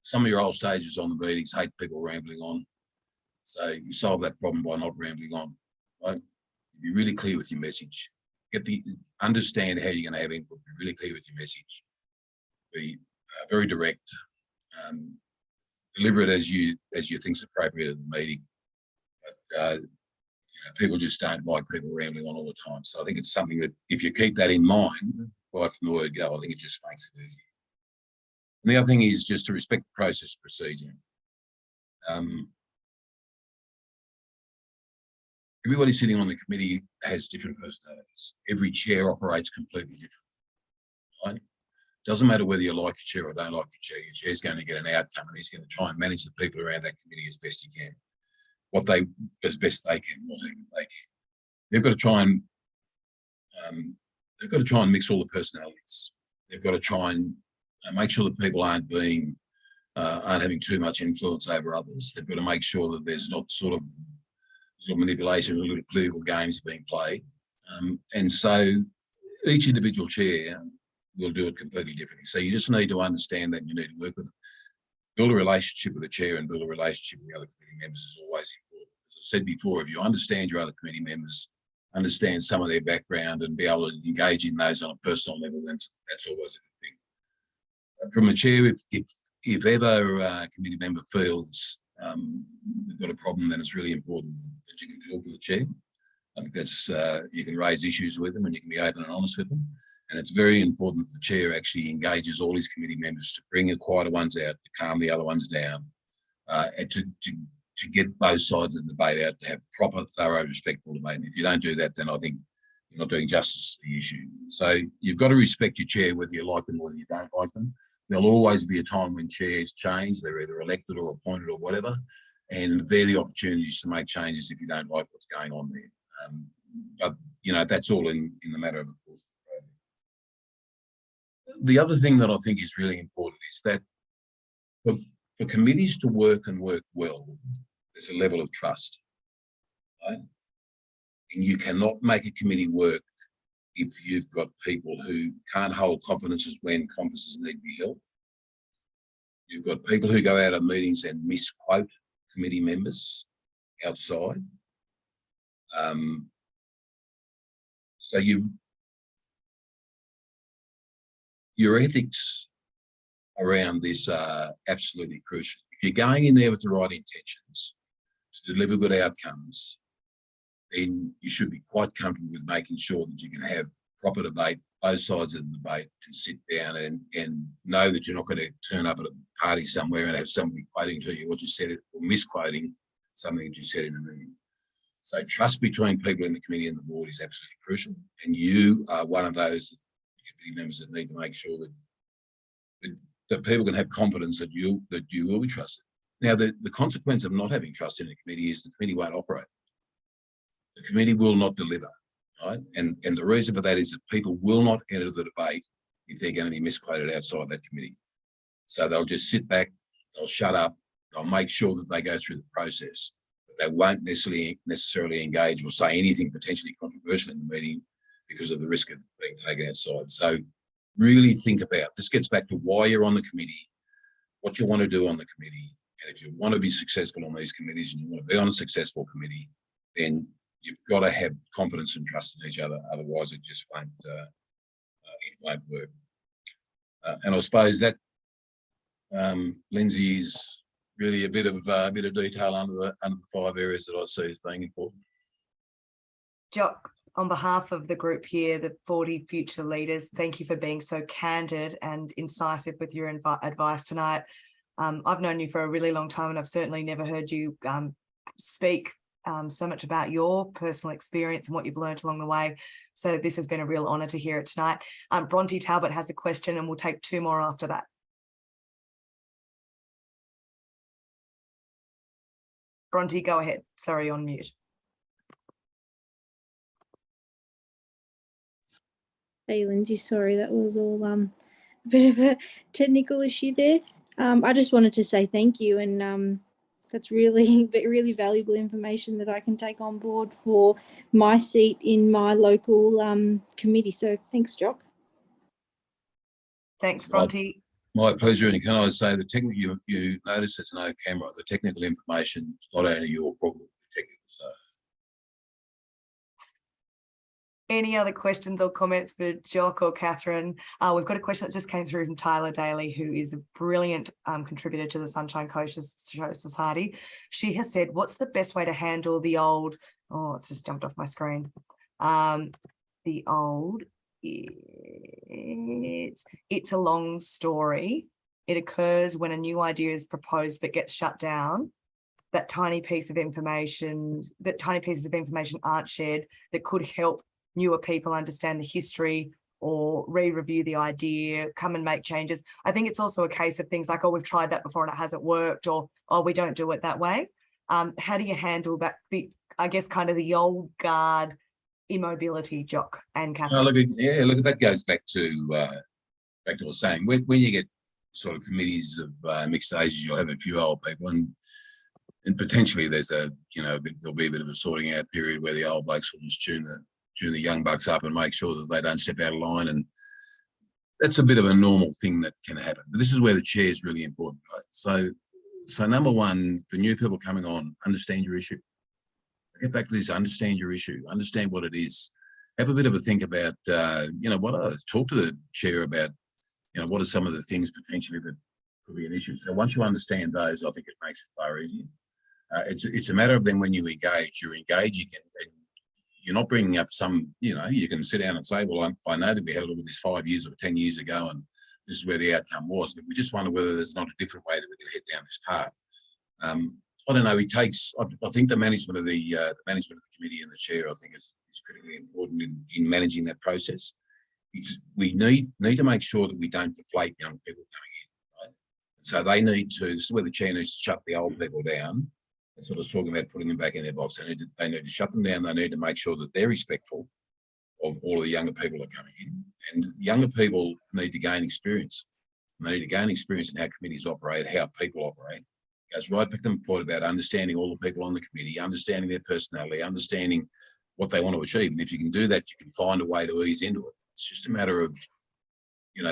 S6: Some of your old stages on the meetings hate people rambling on. So you solve that problem by not rambling on. Right? Be really clear with your message. Understand how you're going to have input. Be really clear with your message. Be very direct. Deliver it as you think's appropriate at the meeting. But people just don't like people rambling on all the time. So I think it's something that if you keep that in mind right from the word go, I think it just makes it easy. And the other thing is just to respect the process procedure. Everybody sitting on the committee has different personalities. Every chair operates completely different. Right? Doesn't matter whether you like your chair or don't like your chair. Your chair's going to get an outcome, and he's going to try and manage the people around that committee as best he can. As best they can, what they can. They've got to try and mix all the personalities. They've got to try and make sure that people aren't having too much influence over others. They've got to make sure that there's not sort of little manipulation or little political games being played. And so each individual chair will do it completely differently. So you just need to understand that, and you need to work with them. Build a relationship with the chair and build a relationship with the other committee members is always important. As I said before, if you understand your other committee members, understand some of their background and be able to engage in those on a personal level, that's always a good thing. From a chair, if ever a committee member feels they've got a problem, then it's really important that you can talk to the chair. I think that's you can raise issues with them and you can be open and honest with them. And it's very important that the chair actually engages all his committee members to bring the quieter ones out, to calm the other ones down, and to get both sides of the debate out, to have proper, thorough, respectful debate. And if you don't do that, then I think you're not doing justice to the issue. So you've got to respect your chair, whether you like them or whether you don't like them. There'll always be a time when chairs change. They're either elected or appointed or whatever. And they're the opportunities to make changes if you don't like what's going on there. But, that's all in the matter of course. The other thing that I think is really important is that for committees to work and work well, there's a level of trust, right? And you cannot make a committee work if you've got people who can't hold confidences when confidences need to be held. You've got people who go out of meetings and misquote committee members outside. So your ethics around this are absolutely crucial. If you're going in there with the right intentions to deliver good outcomes, then you should be quite comfortable with making sure that you can have proper debate, both sides of the debate, and sit down and know that you're not going to turn up at a party somewhere and have somebody quoting to you what you said or misquoting something that you said in a meeting. So trust between people in the committee and the board is absolutely crucial. And you are one of those committee members that need to make sure that people can have confidence that you will be trusted. Now, the consequence of not having trust in the committee is the committee won't operate. The committee will not deliver, right? And the reason for that is that people will not enter the debate if they're going to be misquoted outside that committee. So they'll just sit back, they'll shut up, they'll make sure that they go through the process, but they won't necessarily engage or say anything potentially controversial in the meeting because of the risk of being taken outside. So really think about, this gets back to why you're on the committee, what you want to do on the committee. And if you want to be successful on these committees and you want to be on a successful committee, then you've got to have confidence and trust in each other. Otherwise, it just won't work. And I suppose that, Lindsay, is really a bit of detail under the 5 areas that I see as being important.
S1: Jock, on behalf of the group here, the 40 future leaders, thank you for being so candid and incisive with your advice tonight. I've known you for a really long time, and I've certainly never heard you speak so much about your personal experience and what you've learned along the way. So this has been a real honour to hear it tonight. Bronte Talbot has a question, and we'll take 2 more after that. Bronte, go ahead. Sorry, on mute.
S7: Hey, Lindsay, sorry, that was all a bit of a technical issue there. I just wanted to say thank you and that's really really valuable information that I can take on board for my seat in my local committee. So thanks, Jock.
S1: Thanks, Bronte.
S6: My pleasure. And can I say the technical, you notice there's no camera, the technical information is not only your problem, the technical stuff.
S1: Any other questions or comments for Jock or Catherine? We've got a question that just came through from Tyler Daly, who is a brilliant contributor to the Sunshine Coast Society. She has said, what's the best way to handle the old, oh, it's just jumped off my screen. The old, it's a long story. It occurs when a new idea is proposed but gets shut down. That tiny piece of information, that tiny pieces of information aren't shared that could help newer people understand the history or re-review the idea, come and make changes. I think it's also a case of things like, oh, we've tried that before and it hasn't worked, or, oh, we don't do it that way. How do you handle that? I guess kind of the old guard immobility, Jock and Catherine?
S6: Look, that goes back to what I was saying. When you get sort of committees of mixed ages, you'll have a few old people, and potentially there's there'll be a bit of a sorting out period where the old blokes will just tune the young bucks up and make sure that they don't step out of line, and that's a bit of a normal thing that can happen. But this is where the chair is really important, right? So number one, the new people coming on, understand your issue. Get back to this, understand your issue, understand what it is. Have a bit of a think about, talk to the chair about, what are some of the things potentially that could be an issue. So once you understand those, I think it makes it far easier. It's a matter of then when you engage, you're engaging and you're not bringing up some, you can sit down and say, well, I know that we had a look at this 5 years or 10 years ago, and this is where the outcome was. But we just wonder whether there's not a different way that we can head down this path. I don't know. I think the management of the committee and the chair, I think, is critically important in managing that process. We need to make sure that we don't deflate young people coming in, right? So they need to. This is where the chair needs to shut the old people down. That's what I was talking about, putting them back in their box. They need to shut them down. They need to make sure that they're respectful of all of the younger people that are coming in. And younger people need to gain experience. They need to gain experience in how committees operate, how people operate. It goes right back to the point about understanding all the people on the committee, understanding their personality, understanding what they want to achieve. And if you can do that, you can find a way to ease into it. It's just a matter of,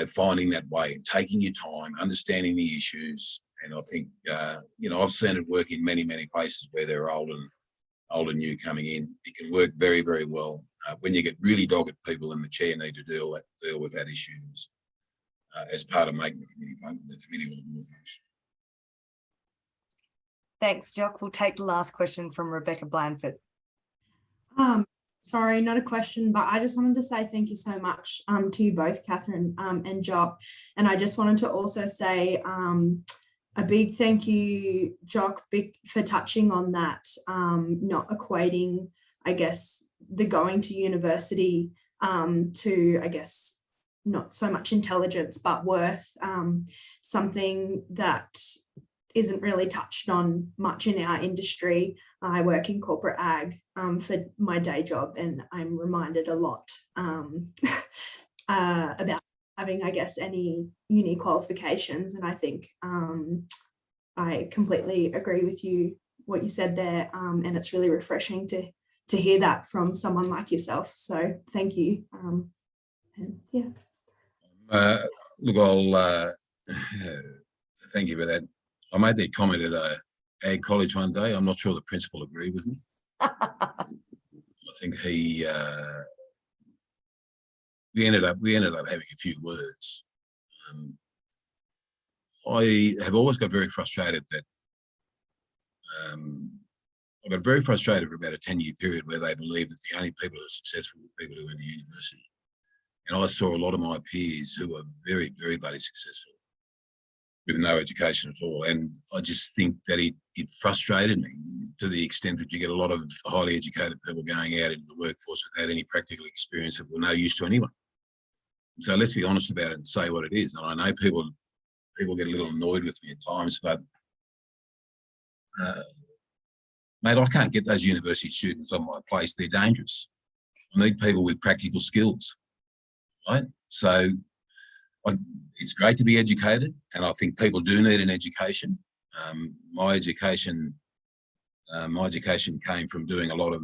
S6: finding that way, taking your time, understanding the issues. And I think, I've seen it work in many, many places where they're old and new coming in. It can work very, very well. When you get really dogged people in the chair need to deal with that issues as part of making the committee more functional.
S1: Thanks, Jock. We'll take the last question from Rebecca Blandford.
S5: Sorry, not a question, but I just wanted to say thank you so much to you both, Catherine and Jock. And I just wanted to also say a big thank you, Jock, for touching on that, not equating, I guess, the going to university to, I guess, not so much intelligence, but worth, something that isn't really touched on much in our industry. I work in corporate ag for my day job, and I'm reminded a lot about having, I guess, any uni qualifications. And I think I completely agree with you, what you said there. And it's really refreshing to hear that from someone like yourself. So thank you. And yeah.
S6: Look, I'll thank you for that. I made that comment at a ag college one day. I'm not sure the principal agreed with me. I think we ended up having a few words. I have always got very frustrated that I got very frustrated for about a 10-year period where they believed that the only people who are successful were people who went to university. And I saw a lot of my peers who were very, very bloody successful with no education at all. And I just think that it frustrated me to the extent that you get a lot of highly educated people going out into the workforce without any practical experience that were no use to anyone. So let's be honest about it and say what it is. And I know people get a little annoyed with me at times, but mate, I can't get those university students on my place. They're dangerous. I need people with practical skills, right? So it's great to be educated, and I think people do need an education. My education came from doing a lot of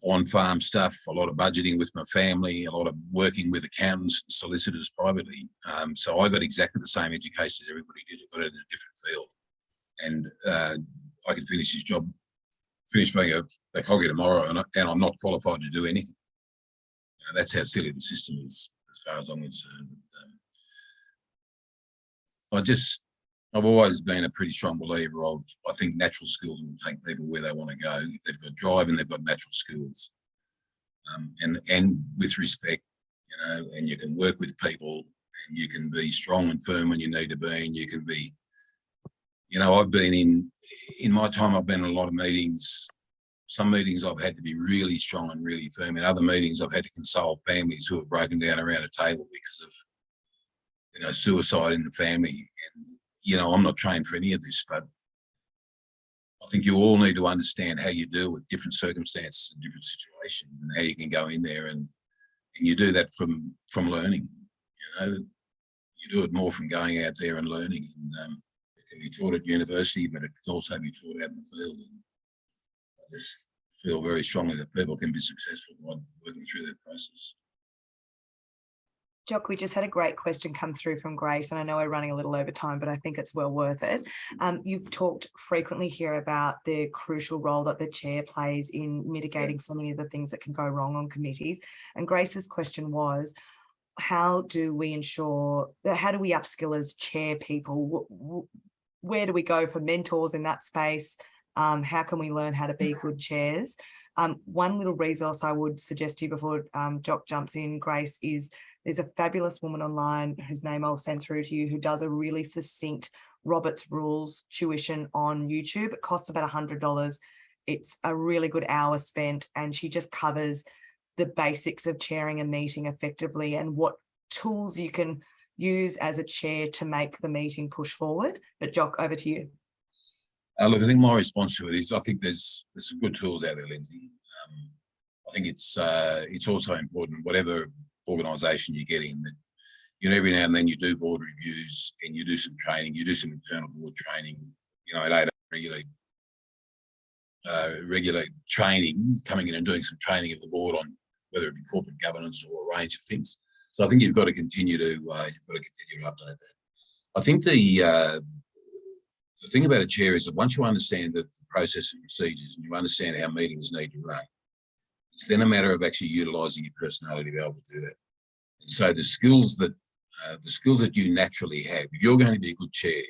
S6: on-farm stuff, a lot of budgeting with my family, a lot of working with accountants and solicitors privately. So I got exactly the same education as everybody did. I got it in a different field. And I could finish being a cogger tomorrow, and I'm not qualified to do anything. That's how silly the system is, as far as I'm concerned. I've always been a pretty strong believer of, I think natural skills will take people where they want to go. If they've got drive and they've got natural skills, and with respect, and you can work with people, and you can be strong and firm when you need to be, and you can be, I've been in my time, I've been in a lot of meetings. Some meetings I've had to be really strong and really firm. In other meetings, I've had to console families who have broken down around a table because of, suicide in the family. And, I'm not trained for any of this, but I think you all need to understand how you deal with different circumstances and different situations, and how you can go in there and you do that from learning. You do it more from going out there and learning. And it can be taught at university, but it can also be taught out in the field. And I just feel very strongly that people can be successful by working through that process.
S1: Jock, we just had a great question come through from Grace, and I know we're running a little over time, but I think it's well worth it. You've talked frequently here about the crucial role that the chair plays in mitigating so many of the things that can go wrong on committees. And Grace's question was, how do we upskill as chair people? Where do we go for mentors in that space? How can we learn how to be good chairs? One little resource I would suggest to you before Jock jumps in, Grace, is there's a fabulous woman online whose name I'll send through to you, who does a really succinct Robert's Rules tuition on YouTube. It costs about $100. It's a really good hour spent, and she just covers the basics of chairing a meeting effectively and what tools you can use as a chair to make the meeting push forward. But Jock, over to you.
S6: Look, I think my response to it is, I think there's some good tools out there, Lindsay. I think it's also important, whatever organisation you're getting, that every now and then you do board reviews and you do some training, you do some internal board training. At ASA regular training, coming in and doing some training of the board on whether it be corporate governance or a range of things. So I think you've got to continue to update that. I think the thing about a chair is that once you understand the process and procedures and you understand how meetings need to run, it's then a matter of actually utilising your personality to be able to do that. And so the skills that you naturally have, if you're going to be a good chair,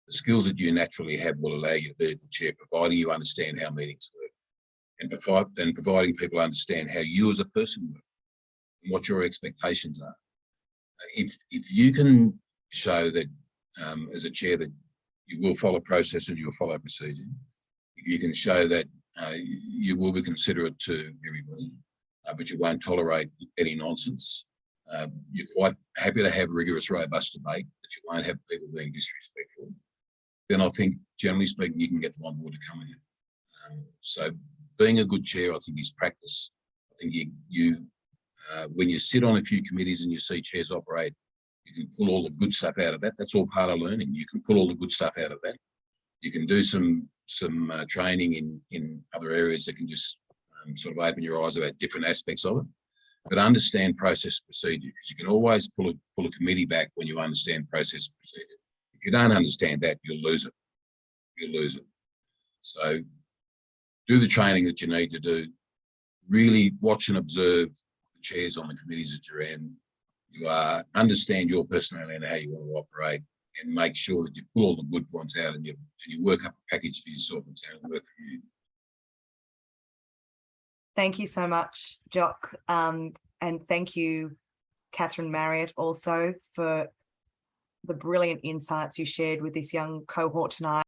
S6: the skills that you naturally have will allow you to be a good chair, providing you understand how meetings work, and providing people understand how you as a person work and what your expectations are. If you can show that as a chair that you will follow process and you will follow procedure, if you can show that you will be considerate to everybody, but you won't tolerate any nonsense, you're quite happy to have rigorous, robust debate, but you won't have people being disrespectful, then I think, generally speaking, you can get them on board to come in. So being a good chair, I think, is practice. I think you when you sit on a few committees and you see chairs operate, you can pull all the good stuff out of that. That's all part of learning. You can pull all the good stuff out of that. You can do some training in other areas that can just sort of open your eyes about different aspects of it. But understand process and procedure, because you can always pull a committee back when you understand process and procedure. If you don't understand that, you'll lose it. You'll lose it. So do the training that you need to do. Really watch and observe the chairs on the committees that you're in. You understand your personality and how you want to operate, and make sure that you pull all the good points out and you work up a package for yourself and say it'll work for you.
S1: Thank you so much, Jock. And thank you, Catherine Marriott, also for the brilliant insights you shared with this young cohort tonight.